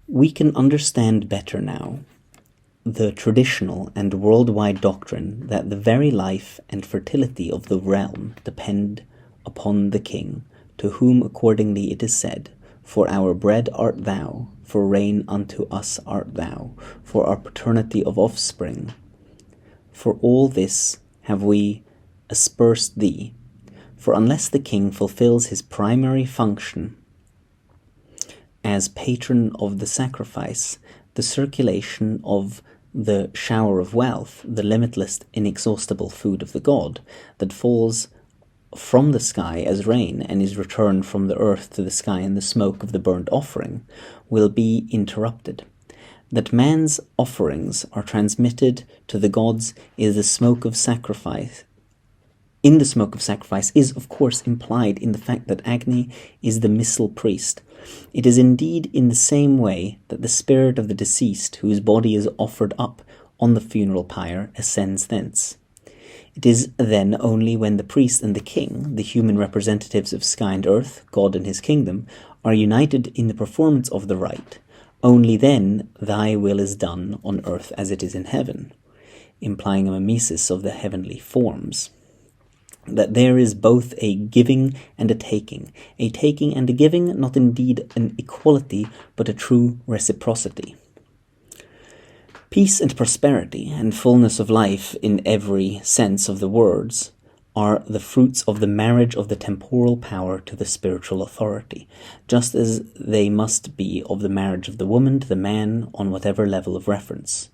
We can understand better now the traditional and worldwide doctrine that the very life and fertility of the realm depend upon the king, to whom accordingly it is said, "For our bread art thou, for rain unto us art thou, for our paternity of offspring. For all this have we aspersed thee." For unless the king fulfills his primary function as patron of the sacrifice, the circulation of the shower of wealth, the limitless, inexhaustible food of the god, that falls from the sky as rain and is returned from the earth to the sky in the smoke of the burnt offering, will be interrupted. That man's offerings are transmitted to the gods is the smoke of sacrifice. In the smoke of sacrifice is, of course, implied in the fact that Agni is the missile priest. It is indeed in the same way that the spirit of the deceased, whose body is offered up on the funeral pyre, ascends thence. It is then only when the priest and the king, the human representatives of sky and earth, God and his kingdom, are united in the performance of the rite, only then thy will is done on earth as it is in heaven, implying a mimesis of the heavenly forms. That there is both a giving and a taking and a giving, not indeed an equality, but a true reciprocity. Peace and prosperity and fullness of life in every sense of the words are the fruits of the marriage of the temporal power to the spiritual authority, just as they must be of the marriage of the woman to the man on whatever level of reference.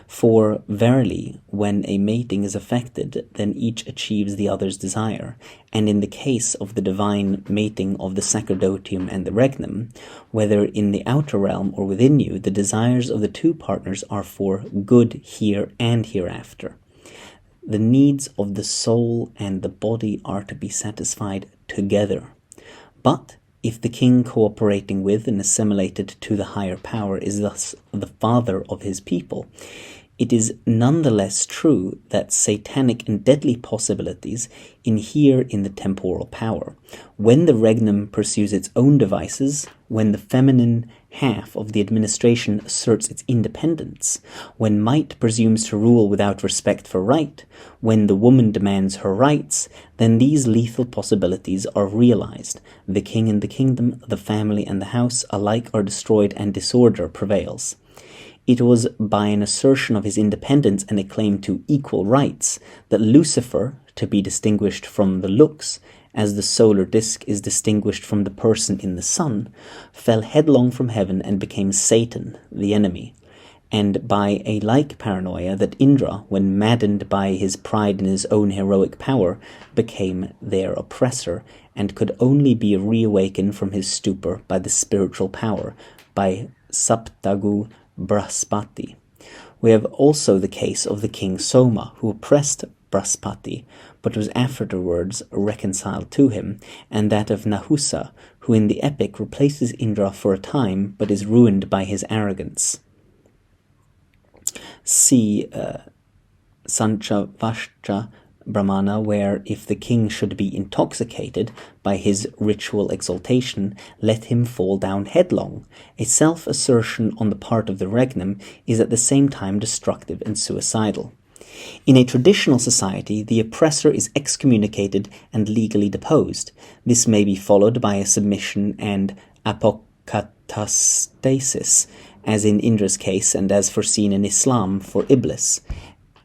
For verily, when a mating is effected, then each achieves the other's desire, and in the case of the divine mating of the sacerdotium and the regnum, whether in the outer realm or within you, the desires of the two partners are for good here and hereafter. The needs of the soul and the body are to be satisfied together. But if the king cooperating with and assimilated to the higher power is thus the father of his people, it is nonetheless true that satanic and deadly possibilities inhere in the temporal power. When the regnum pursues its own devices, when the feminine half of the administration asserts its independence, when might presumes to rule without respect for right, when the woman demands her rights, then these lethal possibilities are realized. The king and the kingdom, the family and the house alike are destroyed, and disorder prevails. It was by an assertion of his independence and a claim to equal rights that Lucifer, to be distinguished from the lux, as the solar disk is distinguished from the person in the sun, fell headlong from heaven and became Satan, the enemy, and by a like paranoia that Indra, when maddened by his pride in his own heroic power, became their oppressor, and could only be reawakened from his stupor by the spiritual power, by Saptagu Braspati. We have also the case of the king Soma, who oppressed Braspati, but was afterwards reconciled to him, and that of Nahusa, who in the epic replaces Indra for a time, but is ruined by his arrogance. See Sanchavashcha Brahmana, where if the king should be intoxicated by his ritual exaltation, let him fall down headlong. A self-assertion on the part of the regnum is at the same time destructive and suicidal. In a traditional society, the oppressor is excommunicated and legally deposed. This may be followed by a submission and apokatastasis, as in Indra's case and as foreseen in Islam for Iblis,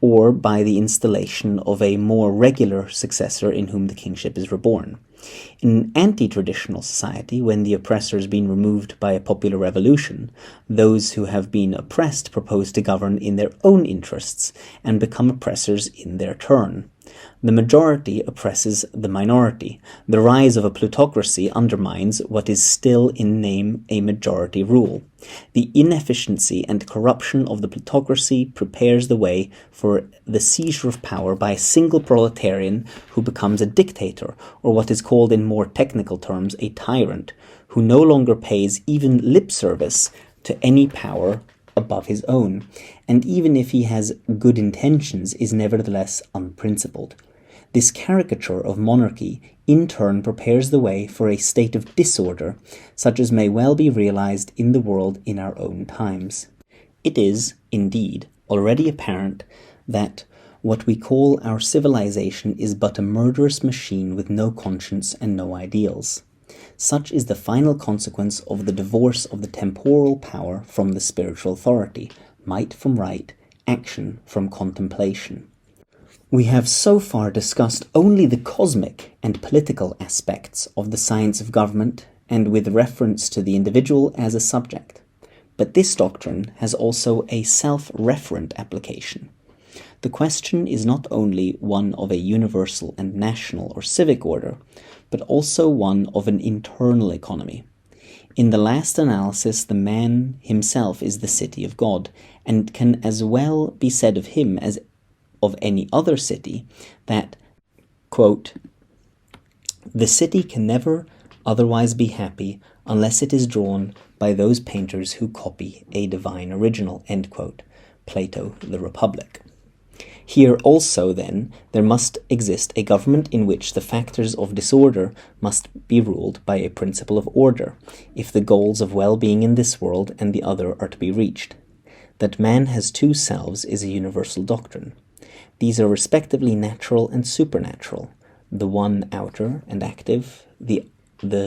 or by the installation of a more regular successor in whom the kingship is reborn. In an anti-traditional society, when the oppressor has been removed by a popular revolution, those who have been oppressed propose to govern in their own interests and become oppressors in their turn. The majority oppresses the minority. The rise of a plutocracy undermines what is still in name a majority rule. The inefficiency and corruption of the plutocracy prepares the way for the seizure of power by a single proletarian who becomes a dictator, or what is called in more technical terms a tyrant, who no longer pays even lip service to any power above his own, and even if he has good intentions, is nevertheless unprincipled. This caricature of monarchy in turn prepares the way for a state of disorder, such as may well be realized in the world in our own times. It is, indeed, already apparent that what we call our civilization is but a murderous machine with no conscience and no ideals. Such is the final consequence of the divorce of the temporal power from the spiritual authority, might from right, action from contemplation. We have so far discussed only the cosmic and political aspects of the science of government, and with reference to the individual as a subject. But this doctrine has also a self-referent application. The question is not only one of a universal and national or civic order, but also one of an internal economy. In the last analysis, the man himself is the city of God, and can as well be said of him as of any other city that, quote, "The city can never otherwise be happy unless it is drawn by those painters who copy a divine original," end quote, Plato, The Republic. Here also, then, there must exist a government in which the factors of disorder must be ruled by a principle of order, if the goals of well-being in this world and the other are to be reached. That man has two selves is a universal doctrine. These are respectively natural and supernatural, the one outer and active, the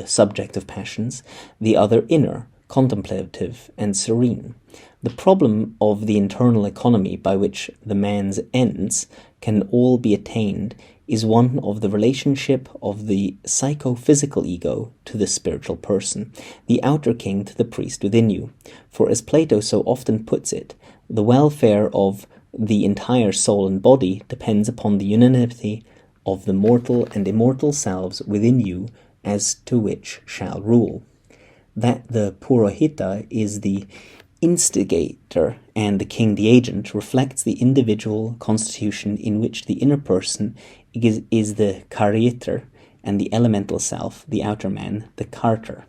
subject of passions, the other inner, contemplative and serene. The problem of the internal economy by which the man's ends can all be attained is one of the relationship of the psychophysical ego to the spiritual person, the outer king to the priest within you. For as Plato so often puts it, the welfare of the entire soul and body depends upon the unanimity of the mortal and immortal selves within you, as to which shall rule. That the Purohita is the instigator and the king the agent reflects the individual constitution in which the inner person is the Karyeter and the elemental self, the outer man, the Karter.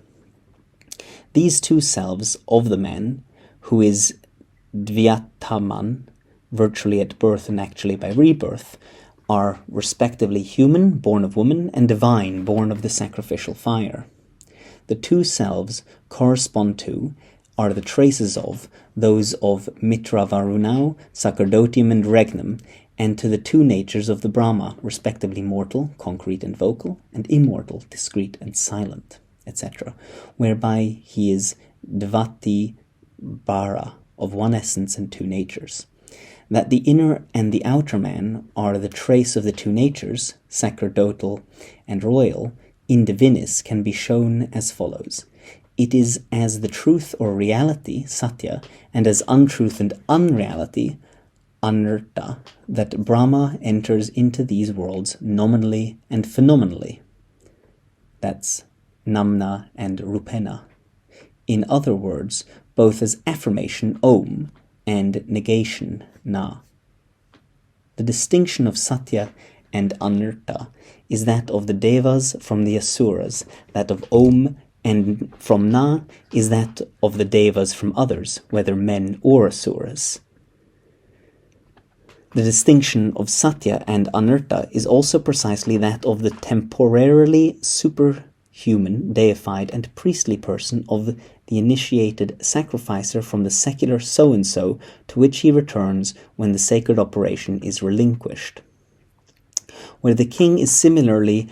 These two selves of the man, who is Dvyataman, virtually at birth and actually by rebirth, are respectively human, born of woman, and divine, born of the sacrificial fire. The two selves correspond to, are the traces of, those of Mitra Varunau, Sacerdotium and Regnum, and to the two natures of the Brahma, respectively mortal, concrete and vocal, and immortal, discreet and silent, etc., whereby he is Dvati Bara, of one essence and two natures. That the inner and the outer man are the trace of the two natures, sacerdotal and royal, in divinis can be shown as follows. It is as the truth or reality, satya, and as untruth and unreality, anartha, that Brahma enters into these worlds nominally and phenomenally. That's namna and rupena. In other words, both as affirmation, om, and negation, na. The distinction of satya and anartha is that of the devas from the asuras, that of om and from na is that of the devas from others, whether men or asuras. The distinction of Satya and Anartha is also precisely that of the temporarily superhuman, deified, and priestly person of the initiated sacrificer from the secular so-and-so to which he returns when the sacred operation is relinquished. Where the king is similarly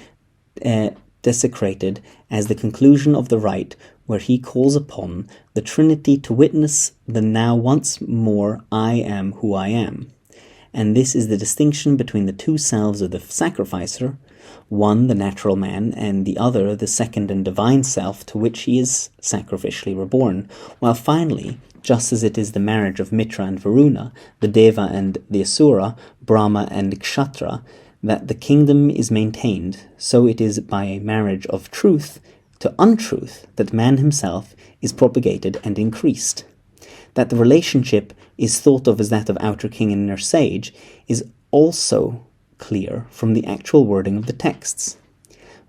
desecrated as the conclusion of the rite, where he calls upon the Trinity to witness the now once more I am who I am. And this is the distinction between the two selves of the sacrificer, one the natural man, and the other the second and divine self to which he is sacrificially reborn, while finally, just as it is the marriage of Mitra and Varuna, the Deva and the Asura, Brahma and Kshatra, that the kingdom is maintained, so it is by a marriage of truth to untruth that man himself is propagated and increased. That the relationship is thought of as that of outer king and inner sage is also clear from the actual wording of the texts,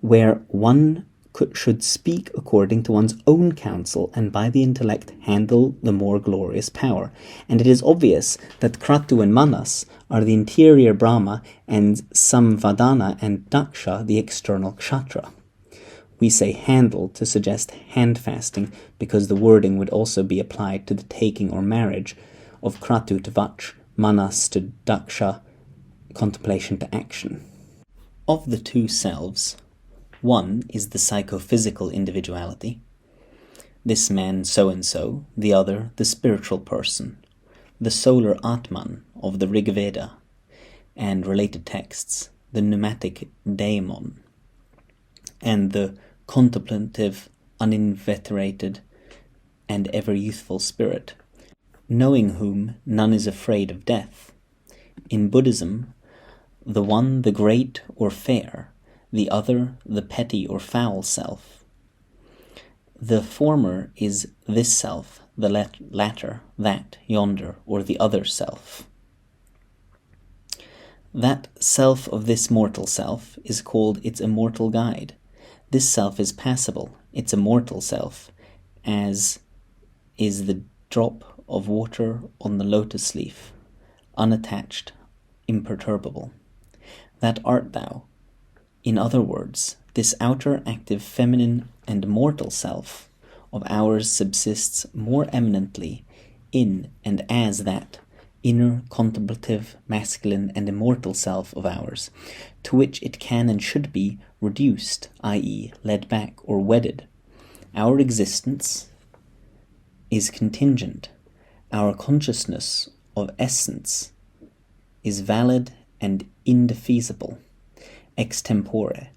where one should speak according to one's own counsel and by the intellect handle the more glorious power. And it is obvious that Kratu and Manas are the interior Brahma and Samvadana and Daksha the external Kshatra. We say handle to suggest hand fasting because the wording would also be applied to the taking or marriage of Kratu to Vach, Manas to Daksha, contemplation to action. Of the two selves, one is the psychophysical individuality, this man so-and-so, the other the spiritual person, the solar Atman of the Rig Veda and related texts, the pneumatic daemon, and the contemplative, uninveterated, and ever-youthful spirit, knowing whom none is afraid of death. In Buddhism, the one the great or fair, the other the petty or foul self. The former is this self, the latter that, yonder, or the other self. That self of this mortal self is called its immortal guide. This self is passible, its immortal self, as is the drop of water on the lotus leaf, unattached, imperturbable. That art thou. In other words, this outer, active, feminine, and mortal self of ours subsists more eminently in and as that inner, contemplative, masculine, and immortal self of ours, to which it can and should be reduced, i.e., led back or wedded. Our existence is contingent. Our consciousness of essence is valid and indefeasible, extempore,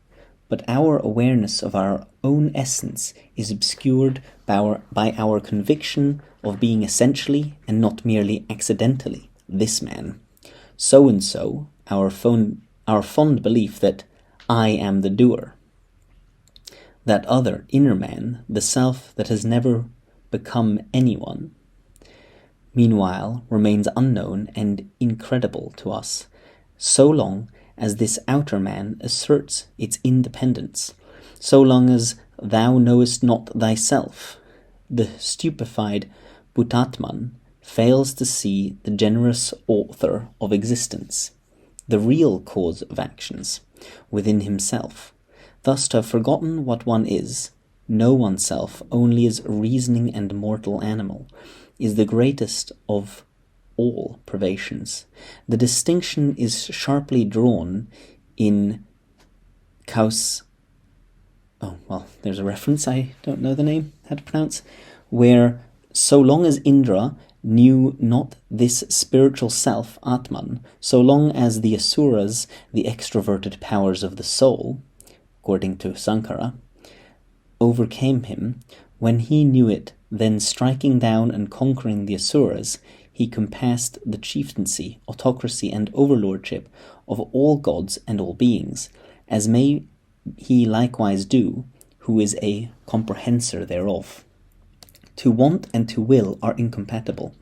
but our awareness of our own essence is obscured by our conviction of being essentially and not merely accidentally this man. So-and-so, our fond belief that I am the doer. That other inner man, the self that has never become anyone, meanwhile remains unknown and incredible to us, so long as this outer man asserts its independence, so long as thou knowest not thyself. The stupefied Bhutatman fails to see the generous author of existence, the real cause of actions, within himself. Thus to have forgotten what one is, know oneself only as a reasoning and mortal animal, is the greatest of all privations. The distinction is sharply drawn in there's a reference, I don't know the name, how to pronounce, where so long as Indra knew not this spiritual self, Atman, so long as the Asuras, the extroverted powers of the soul, according to Sankara, overcame him, when he knew it, then striking down and conquering the Asuras, he compassed the chieftaincy, autocracy, and overlordship of all gods and all beings, as may he likewise do, who is a comprehensor thereof. To want and to will are incompatible.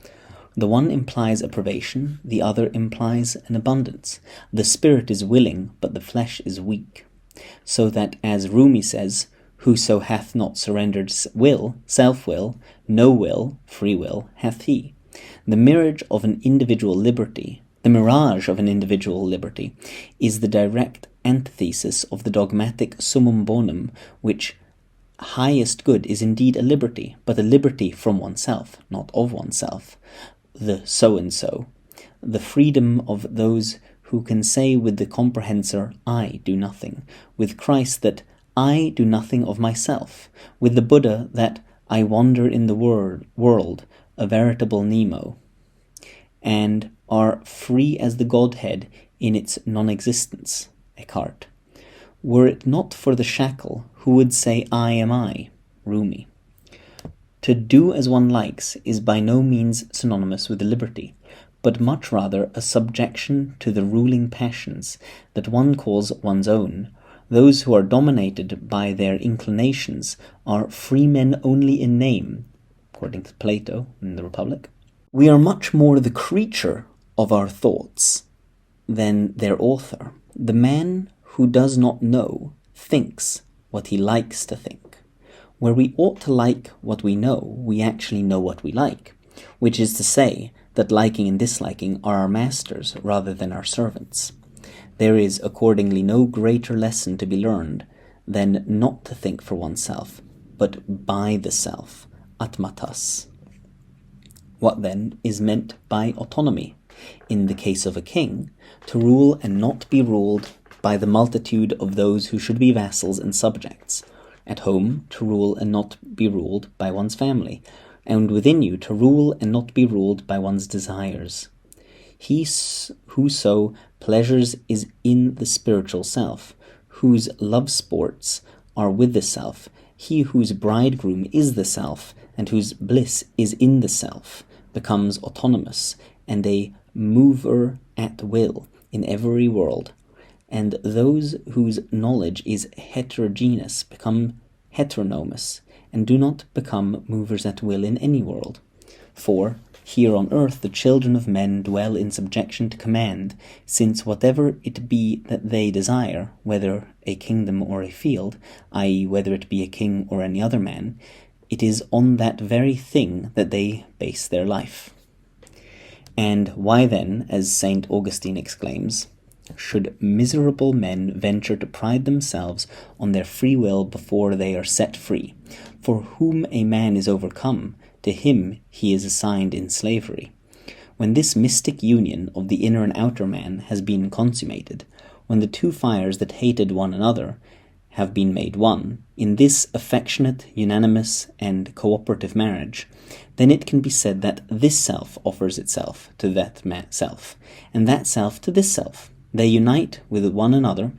The one implies a privation, the other implies an abundance. The spirit is willing, but the flesh is weak. So that, as Rumi says, whoso hath not surrendered will, self-will, no will, free will, hath he. The mirage of an individual liberty, The mirage of an individual liberty is the direct antithesis of the dogmatic summum bonum, which highest good is indeed a liberty, but a liberty from oneself, not of oneself, the so-and-so, the freedom of those who can say with the comprehensor, I do nothing, with Christ that I do nothing of myself, with the Buddha that I wander in the world, a veritable Nemo, and are free as the Godhead in its non-existence, Eckhart. Were it not for the shackle, who would say I am I, Rumi? To do as one likes is by no means synonymous with liberty, but much rather a subjection to the ruling passions that one calls one's own. Those who are dominated by their inclinations are free men only in name, according to Plato in the Republic. We are much more the creature of our thoughts than their author. The man who does not know thinks what he likes to think. Where we ought to like what we know, we actually know what we like, which is to say that liking and disliking are our masters rather than our servants. There is accordingly no greater lesson to be learned than not to think for oneself, but by the self, atmatas. What then is meant by autonomy? In the case of a king, to rule and not be ruled by the multitude of those who should be vassals and subjects. At home, to rule and not be ruled by one's family, and within you to rule and not be ruled by one's desires. He whoso pleasures is in the spiritual self, whose love sports are with the self, he whose bridegroom is the self, and whose bliss is in the self, becomes autonomous, and a mover at will in every world, and those whose knowledge is heterogeneous become heteronomous, and do not become movers at will in any world. For here on earth the children of men dwell in subjection to command, since whatever it be that they desire, whether a kingdom or a field, i.e. whether it be a king or any other man, it is on that very thing that they base their life. And why then, as St. Augustine exclaims, should miserable men venture to pride themselves on their free will before they are set free? For whom a man is overcome, to him he is assigned in slavery. When this mystic union of the inner and outer man has been consummated, when the two fires that hated one another have been made one, in this affectionate, unanimous, and cooperative marriage, then it can be said that this self offers itself to that self, and that self to this self. They unite with one another.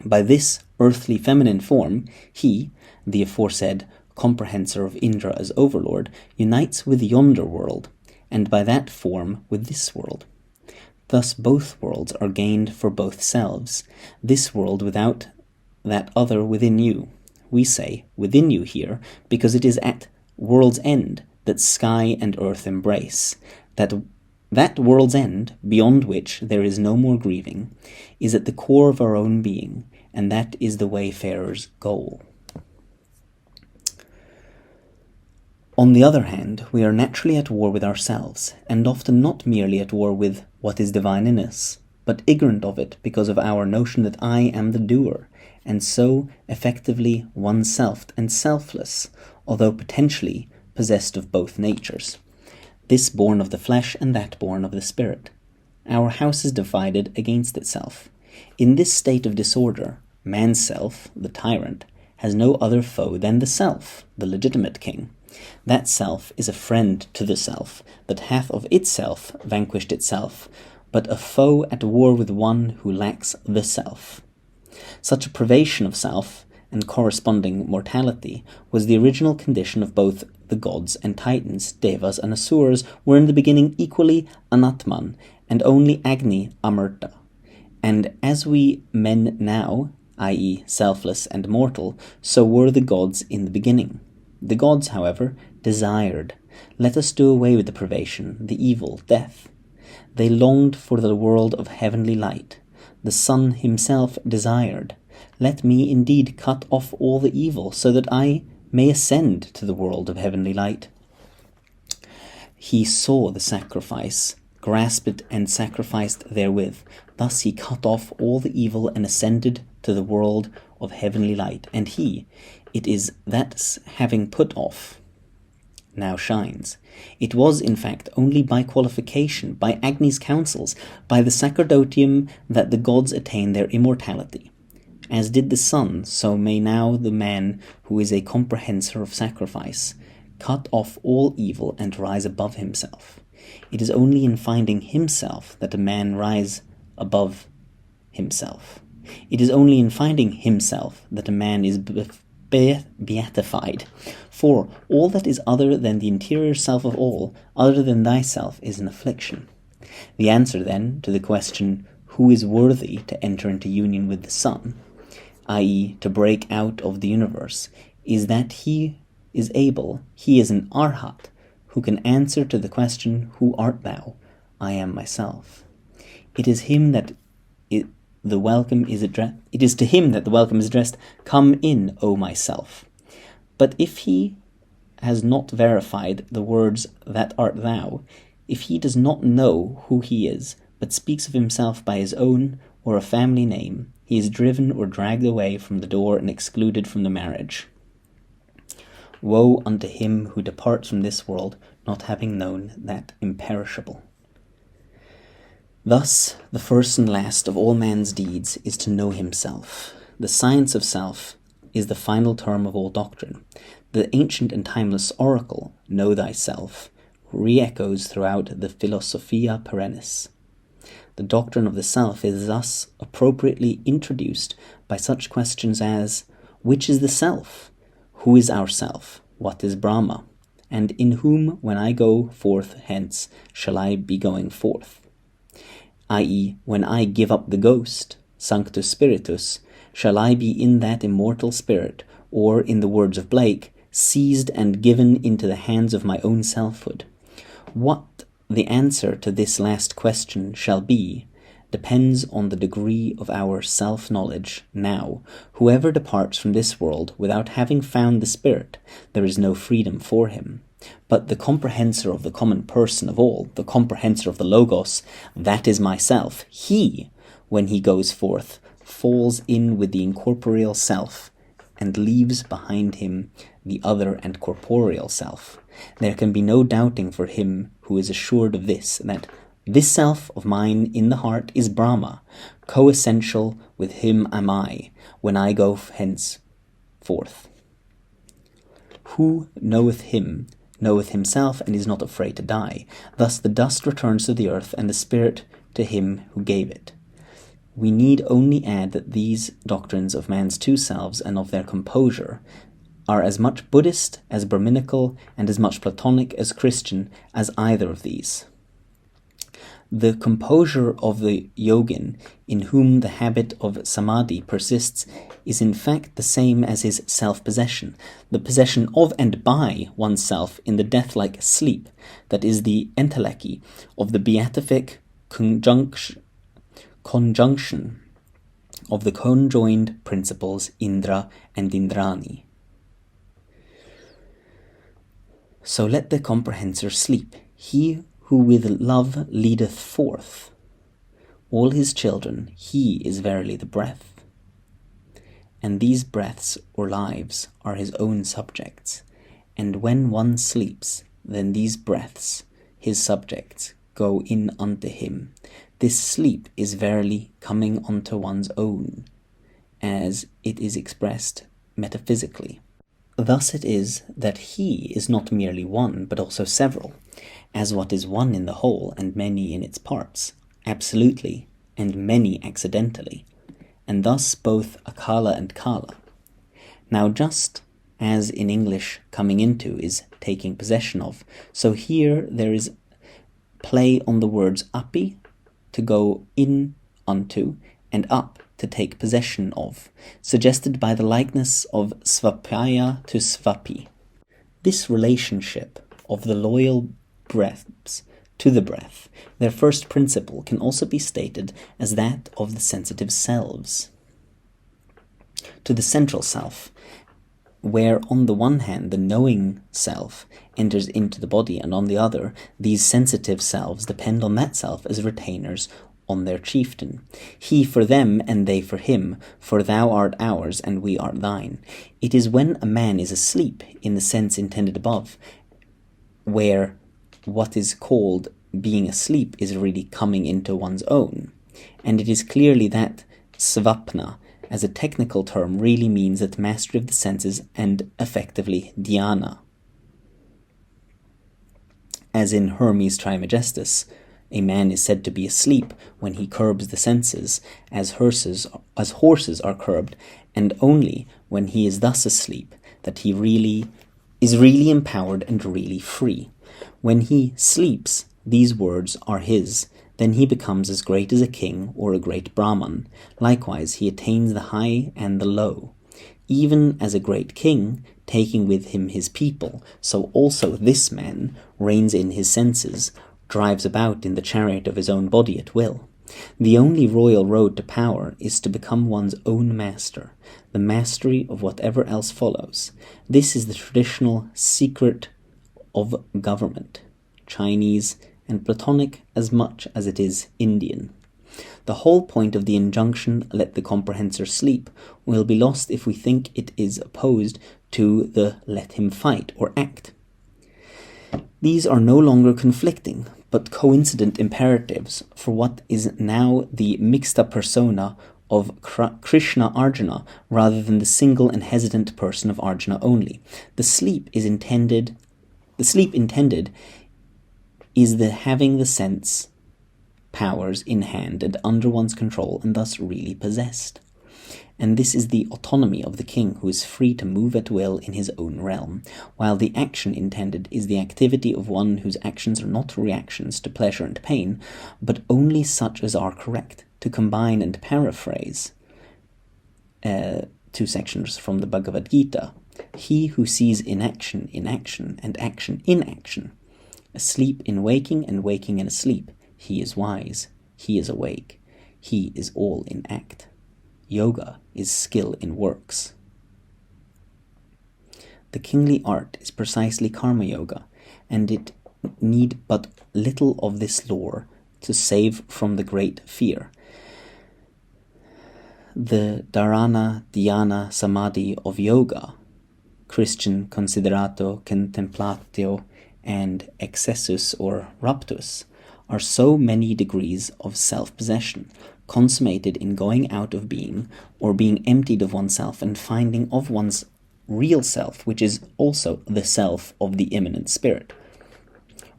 By this earthly feminine form, he, the aforesaid comprehensor of Indra as overlord, unites with yonder world, and by that form with this world. Thus both worlds are gained for both selves, this world without that other within you. We say within you here, because it is at world's end that sky and earth embrace, that world's end, beyond which there is no more grieving, is at the core of our own being, and that is the wayfarer's goal. On the other hand, we are naturally at war with ourselves, and often not merely at war with what is divine in us, but ignorant of it because of our notion that I am the doer, and so effectively oneself and selfless, although potentially possessed of both natures, this born of the flesh and that born of the spirit. Our house is divided against itself. In this state of disorder, man's self, the tyrant, has no other foe than the self, the legitimate king. That self is a friend to the self, that hath of itself vanquished itself, but a foe at war with one who lacks the self. Such a privation of self, and corresponding mortality, was the original condition of both the gods and titans. Devas and asuras were in the beginning equally anatman, and only Agni amarta. And as we men now, i.e. selfless and mortal, so were the gods in the beginning. The gods, however, desired. Let us do away with the privation, the evil, death. They longed for the world of heavenly light. The Son himself desired. Let me indeed cut off all the evil, so that I may ascend to the world of heavenly light. He saw the sacrifice grasped it and sacrificed therewith. Thus he cut off all the evil and ascended to the world of heavenly light. And he, it is that having put off, now shines. It was, in fact, only by qualification, by Agni's counsels, by the sacerdotium that the gods attain their immortality. As did the sun, so may now the man who is a comprehensor of sacrifice cut off all evil and rise above himself. It is only in finding himself that a man rise above himself. It is only in finding himself that a man is beatified. For all that is other than the interior self of all, other than thyself, is an affliction. The answer, then, to the question, who is worthy to enter into union with the sun, i.e., to break out of the universe, is that he is able, he is an arhat, who can answer to the question, who art thou? I am myself. It is him that the welcome is addressed. It is to him that the welcome is addressed, come in, O myself. But if he has not verified the words, that art thou, if he does not know who he is, but speaks of himself by his own or a family name, he is driven or dragged away from the door and excluded from the marriage. Woe unto him who departs from this world, not having known that imperishable. Thus, the first and last of all man's deeds is to know himself. The science of self is the final term of all doctrine. The ancient and timeless oracle, know thyself, re-echoes throughout the Philosophia Perennis. The doctrine of the self is thus appropriately introduced by such questions as, which is the self? Who is our self? What is Brahma? And in whom, when I go forth hence, shall I be going forth? I.e., when I give up the ghost, Sanctus Spiritus, shall I be in that immortal spirit, or, in the words of Blake, seized and given into the hands of my own selfhood? What the answer to this last question shall be depends on the degree of our self-knowledge now. Whoever departs from this world without having found the spirit, there is no freedom for him. But the comprehensor of the common person of all, the comprehensor of the Logos, that is myself, he, when he goes forth, falls in with the incorporeal self and leaves behind him the other and corporeal self. There can be no doubting for him who is assured of this, that this self of mine in the heart is Brahma, co-essential with him am I, when I go hence forth. Who knoweth him, knoweth himself, and is not afraid to die. Thus the dust returns to the earth, and the spirit to him who gave it. We need only add that these doctrines of man's two selves and of their composure are as much Buddhist as Brahminical and as much Platonic as Christian as either of these. The composure of the yogin, in whom the habit of samadhi persists, is in fact the same as his self-possession, the possession of and by oneself in the death-like sleep that is the enteleki of the beatific conjunction of the conjoined principles Indra and Indrani. So let the comprehensor sleep, he who with love leadeth forth all his children, he is verily the breath. And these breaths or lives are his own subjects, and when one sleeps, then these breaths, his subjects, go in unto him. This sleep is verily coming unto one's own, as it is expressed metaphysically. Thus it is that he is not merely one, but also several, as what is one in the whole and many in its parts, absolutely, and many accidentally, and thus both akala and kala. Now just as in English coming into is taking possession of, so here there is play on the words api, to go in unto, and up, to take possession of, suggested by the likeness of svapaya to svapi. This relationship of the loyal breaths to the breath, their first principle, can also be stated as that of the sensitive selves to the central self, where on the one hand the knowing self enters into the body, and on the other these sensitive selves depend on that self as retainers on their chieftain. He for them and they for him, for thou art ours and we are thine. It is when a man is asleep, in the sense intended above, where what is called being asleep is really coming into one's own. And it is clearly that svapna, as a technical term, really means that mastery of the senses and effectively dhyana. As in Hermes Trismegistus, a man is said to be asleep when he curbs the senses, as horses are curbed, and only when he is thus asleep that he is really empowered and really free. When he sleeps, these words are his. Then he becomes as great as a king or a great Brahman. Likewise, he attains the high and the low. Even as a great king, taking with him his people, so also this man reigns in his senses, drives about in the chariot of his own body at will. The only royal road to power is to become one's own master, the mastery of whatever else follows. This is the traditional secret of government, Chinese and Platonic as much as it is Indian. The whole point of the injunction, let the comprehensor sleep, will be lost if we think it is opposed to the let him fight or act. These are no longer conflicting, but coincident imperatives for what is now the mixed-up persona of Krishna Arjuna, rather than the single and hesitant person of Arjuna only. The sleep intended is the having the sense powers in hand and under one's control, and thus really possessed. And this is the autonomy of the king, who is free to move at will in his own realm, while the action intended is the activity of one whose actions are not reactions to pleasure and pain, but only such as are correct. To combine and paraphrase 2 sections from the Bhagavad Gita, he who sees inaction in action and action in action, asleep in waking and waking in asleep, he is wise, he is awake, he is all in act. Yoga is skill in works. The kingly art is precisely karma yoga, and it need but little of this lore to save from the great fear. The dharana, dhyana, samadhi of yoga, Christian considerato, contemplatio, and excessus or raptus, are so many degrees of self-possession, consummated in going out of being, or being emptied of oneself and finding of one's real self, which is also the self of the immanent spirit.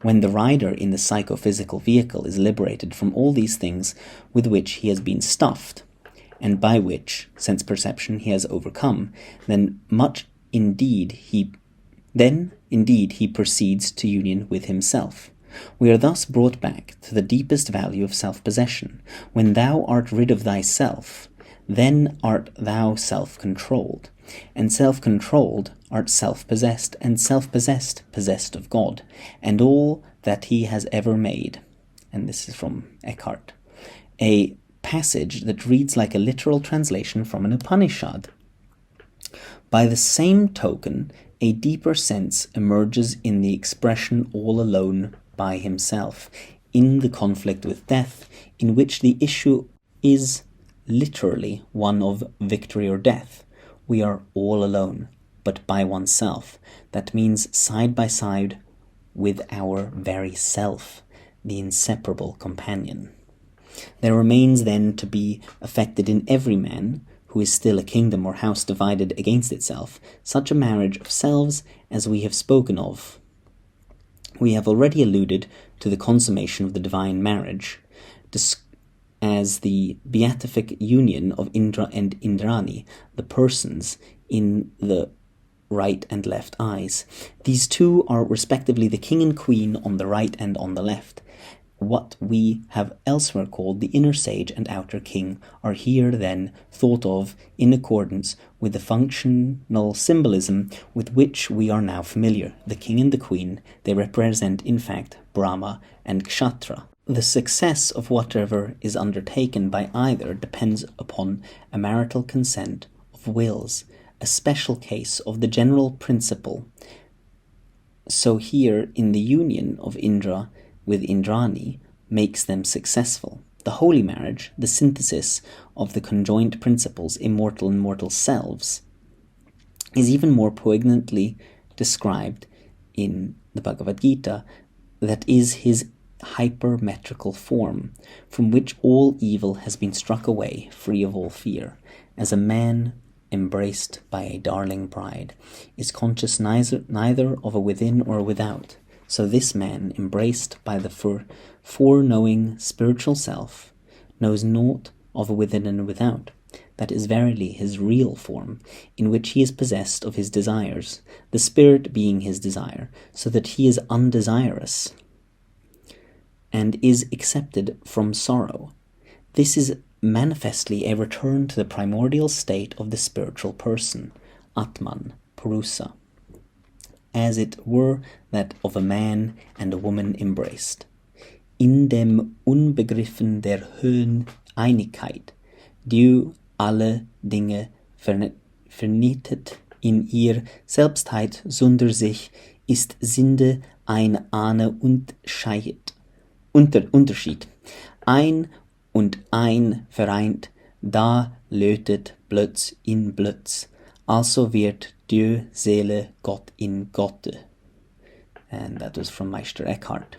When the rider in the psychophysical vehicle is liberated from all these things with which he has been stuffed, and by which sense perception he has overcome, then indeed he proceeds to union with himself. We are thus brought back to the deepest value of self-possession. When thou art rid of thyself, then art thou self-controlled, and self-controlled art self-possessed, and self-possessed possessed of God, and all that he has ever made. And this is from Eckhart, a passage that reads like a literal translation from an Upanishad. By the same token, a deeper sense emerges in the expression all alone by himself, in the conflict with death, in which the issue is literally one of victory or death. We are all alone, but by oneself. That means side by side with our very self, the inseparable companion. There remains then to be affected in every man, who is still a kingdom or house divided against itself, such a marriage of selves as we have spoken of. We have already alluded to the consummation of the divine marriage, as the beatific union of Indra and Indrani, the persons in the right and left eyes. These two are respectively the king and queen on the right and on the left. What we have elsewhere called the inner sage and outer king are here then thought of in accordance with the functional symbolism with which we are now familiar. The king and the queen, they represent in fact Brahma and Kshatriya. The success of whatever is undertaken by either depends upon a marital consent of wills, a special case of the general principle. So here, in the union of Indra with Indrani, makes them successful. The holy marriage, the synthesis of the conjoined principles, immortal and mortal selves, is even more poignantly described in the Bhagavad Gita, that is his hypermetrical form, from which all evil has been struck away, free of all fear, as a man embraced by a darling bride is conscious neither of a within or a without. So this man, embraced by the foreknowing spiritual self, knows naught of a within and a without. That is verily his real form, in which he is possessed of his desires, the spirit being his desire, so that he is undesirous and is accepted from sorrow. This is manifestly a return to the primordial state of the spiritual person, Atman, Purusa, as it were that of a man and a woman embraced. In dem Unbegriffen der hohen Einigkeit, die alle Dinge vernietet in ihr Selbstheit sunder sich, ist Sinde ein Unterschied. Ein und ein vereint, da lötet Blötz in Blötz, also wird die Seele Gott in Gotte. And that was from Meister Eckhart.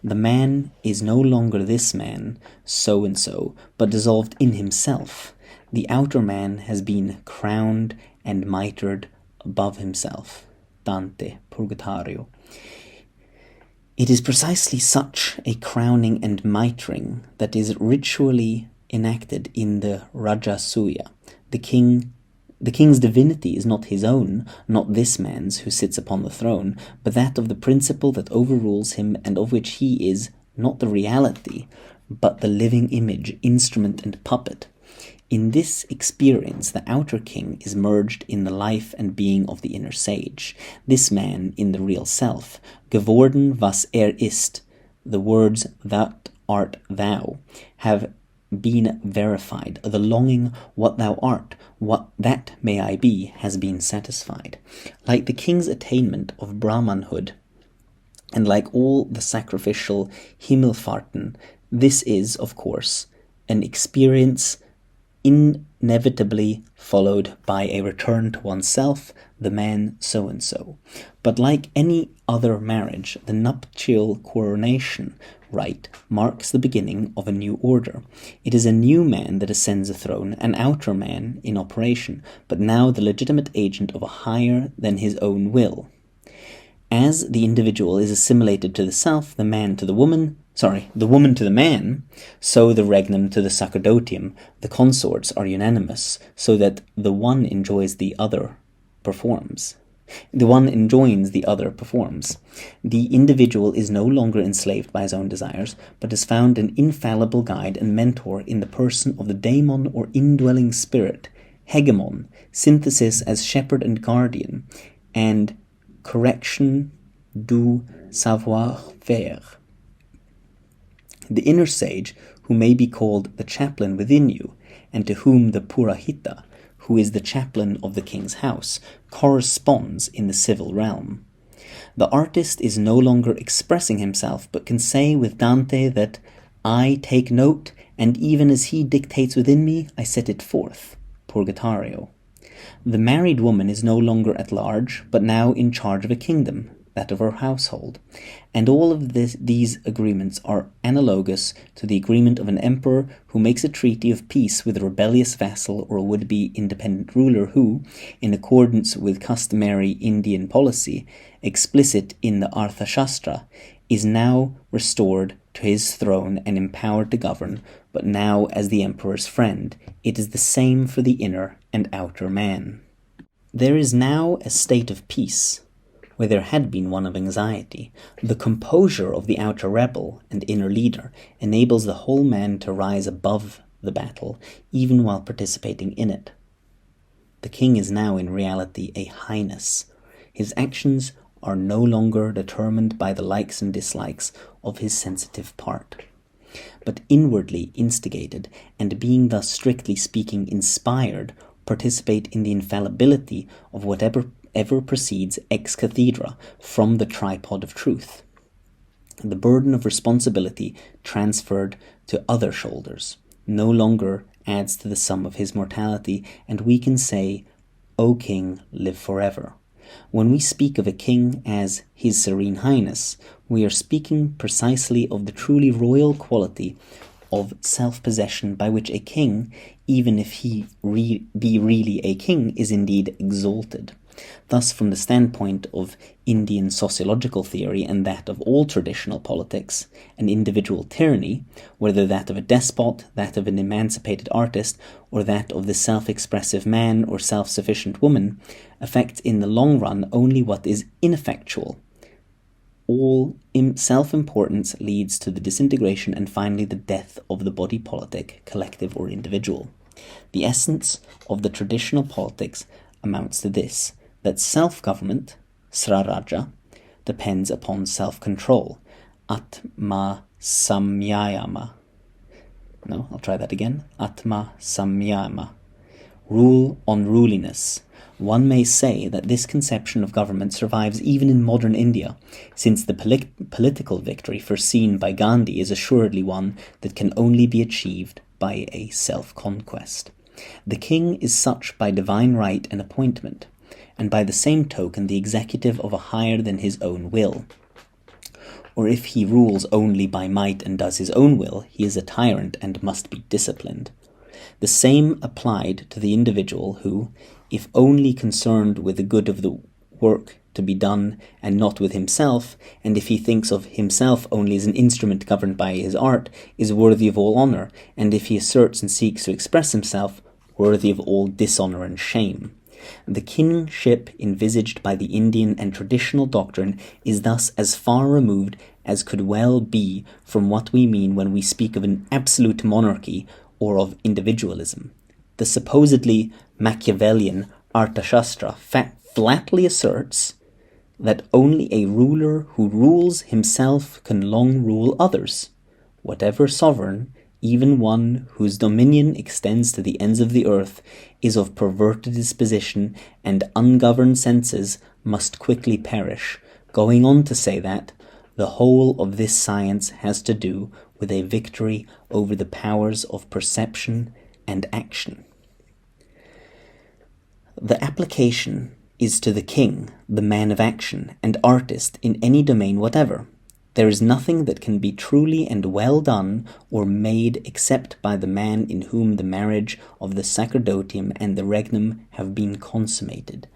The man is no longer this man, so-and-so, but dissolved in himself. The outer man has been crowned and mitred above himself. Dante, Purgatorio. It is precisely such a crowning and mitring that is ritually enacted in the Rajasuya. The king's divinity is not his own, not this man's who sits upon the throne, but that of the principle that overrules him and of which he is not the reality, but the living image, instrument and puppet. In this experience, the outer king is merged in the life and being of the inner sage, this man in the real self, geworden was ist. The words that art thou have been verified. The longing, what thou art, what that may I be, has been satisfied. Like the king's attainment of Brahmanhood, and like all the sacrificial Himmelfahrten, this is, of course, an experience inevitably followed by a return to oneself, the man so-and-so. But like any other marriage, the nuptial coronation rite marks the beginning of a new order. It is a new man that ascends the throne, an outer man in operation, but now the legitimate agent of a higher than his own will. As the individual is assimilated to the self, the man to the woman to the man, so the regnum to the sacerdotium, the consorts are unanimous, so that the one enjoins the other performs. The individual is no longer enslaved by his own desires, but has found an infallible guide and mentor in the person of the daemon or indwelling spirit, hegemon, synthesis as shepherd and guardian, and correction du savoir-faire. The inner sage, who may be called the chaplain within you, and to whom the Purahita, who is the chaplain of the king's house, corresponds in the civil realm. The artist is no longer expressing himself, but can say with Dante that I take note, and even as he dictates within me, I set it forth. Purgatorio. The married woman is no longer at large, but now in charge of a kingdom, that of her household. And all of these agreements are analogous to the agreement of an emperor who makes a treaty of peace with a rebellious vassal or a would-be independent ruler who, in accordance with customary Indian policy, explicit in the Arthashastra, is now restored to his throne and empowered to govern, but now as the emperor's friend. It is the same for the inner and outer man. There is now a state of peace, where there had been one of anxiety. The composure of the outer rebel and inner leader enables the whole man to rise above the battle, even while participating in it. The king is now in reality a highness. His actions are no longer determined by the likes and dislikes of his sensitive part, but inwardly instigated, and being thus strictly speaking inspired participate in the infallibility of whatever ever proceeds ex cathedra from the tripod of truth. The burden of responsibility transferred to other shoulders no longer adds to the sum of his mortality, and we can say, O King, live forever. When we speak of a king as His Serene Highness, we are speaking precisely of the truly royal quality of self-possession by which a king, even if he be really a king, is indeed exalted. Thus, from the standpoint of Indian sociological theory and that of all traditional politics, an individual tyranny, whether that of a despot, that of an emancipated artist, or that of the self-expressive man or self-sufficient woman, affects in the long run only what is ineffectual. All self-importance leads to the disintegration and finally the death of the body politic, collective or individual. The essence of the traditional politics amounts to this, that self-government, sraraja, depends upon self-control, atma samyama. No, I'll try that again. Atma samyama. Rule on ruliness. One may say that this conception of government survives even in modern India, since the political victory foreseen by Gandhi is assuredly one that can only be achieved by a self-conquest. The king is such by divine right and appointment, and by the same token the executive of a higher than his own will. Or if he rules only by might and does his own will, he is a tyrant and must be disciplined. The same applied to the individual who, if only concerned with the good of the work to be done and not with himself, and if he thinks of himself only as an instrument governed by his art, is worthy of all honour, and if he asserts and seeks to express himself, worthy of all dishonour and shame. The kingship envisaged by the Indian and traditional doctrine is thus as far removed as could well be from what we mean when we speak of an absolute monarchy or of individualism. The supposedly Machiavellian Arthashastra flatly asserts that only a ruler who rules himself can long rule others. Whatever sovereign, even one whose dominion extends to the ends of the earth, is of perverted disposition and ungoverned senses, must quickly perish, going on to say that the whole of this science has to do with a victory over the powers of perception and action. The application is to the king, the man of action, and artist in any domain whatever. There is nothing that can be truly and well done or made except by the man in whom the marriage of the sacerdotium and the regnum have been consummated,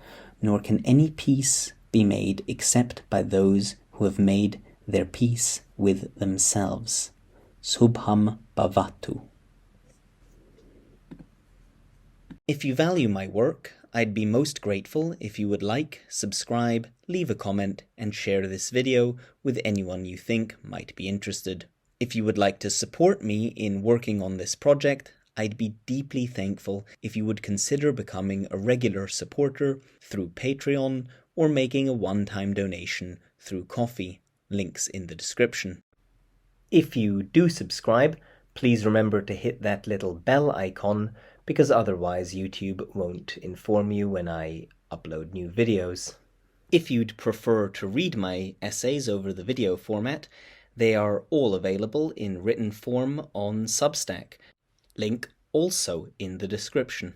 nor can any peace be made except by those who have made their peace with themselves. Subham bhavatu. If you value my work, I'd be most grateful if you would like, subscribe, leave a comment, and share this video with anyone you think might be interested. If you would like to support me in working on this project, I'd be deeply thankful if you would consider becoming a regular supporter through Patreon or making a one-time donation through Ko-fi, links in the description. If you do subscribe, please remember to hit that little bell icon, because otherwise YouTube won't inform you when I upload new videos. If you'd prefer to read my essays over the video format, they are all available in written form on Substack. Link also in the description.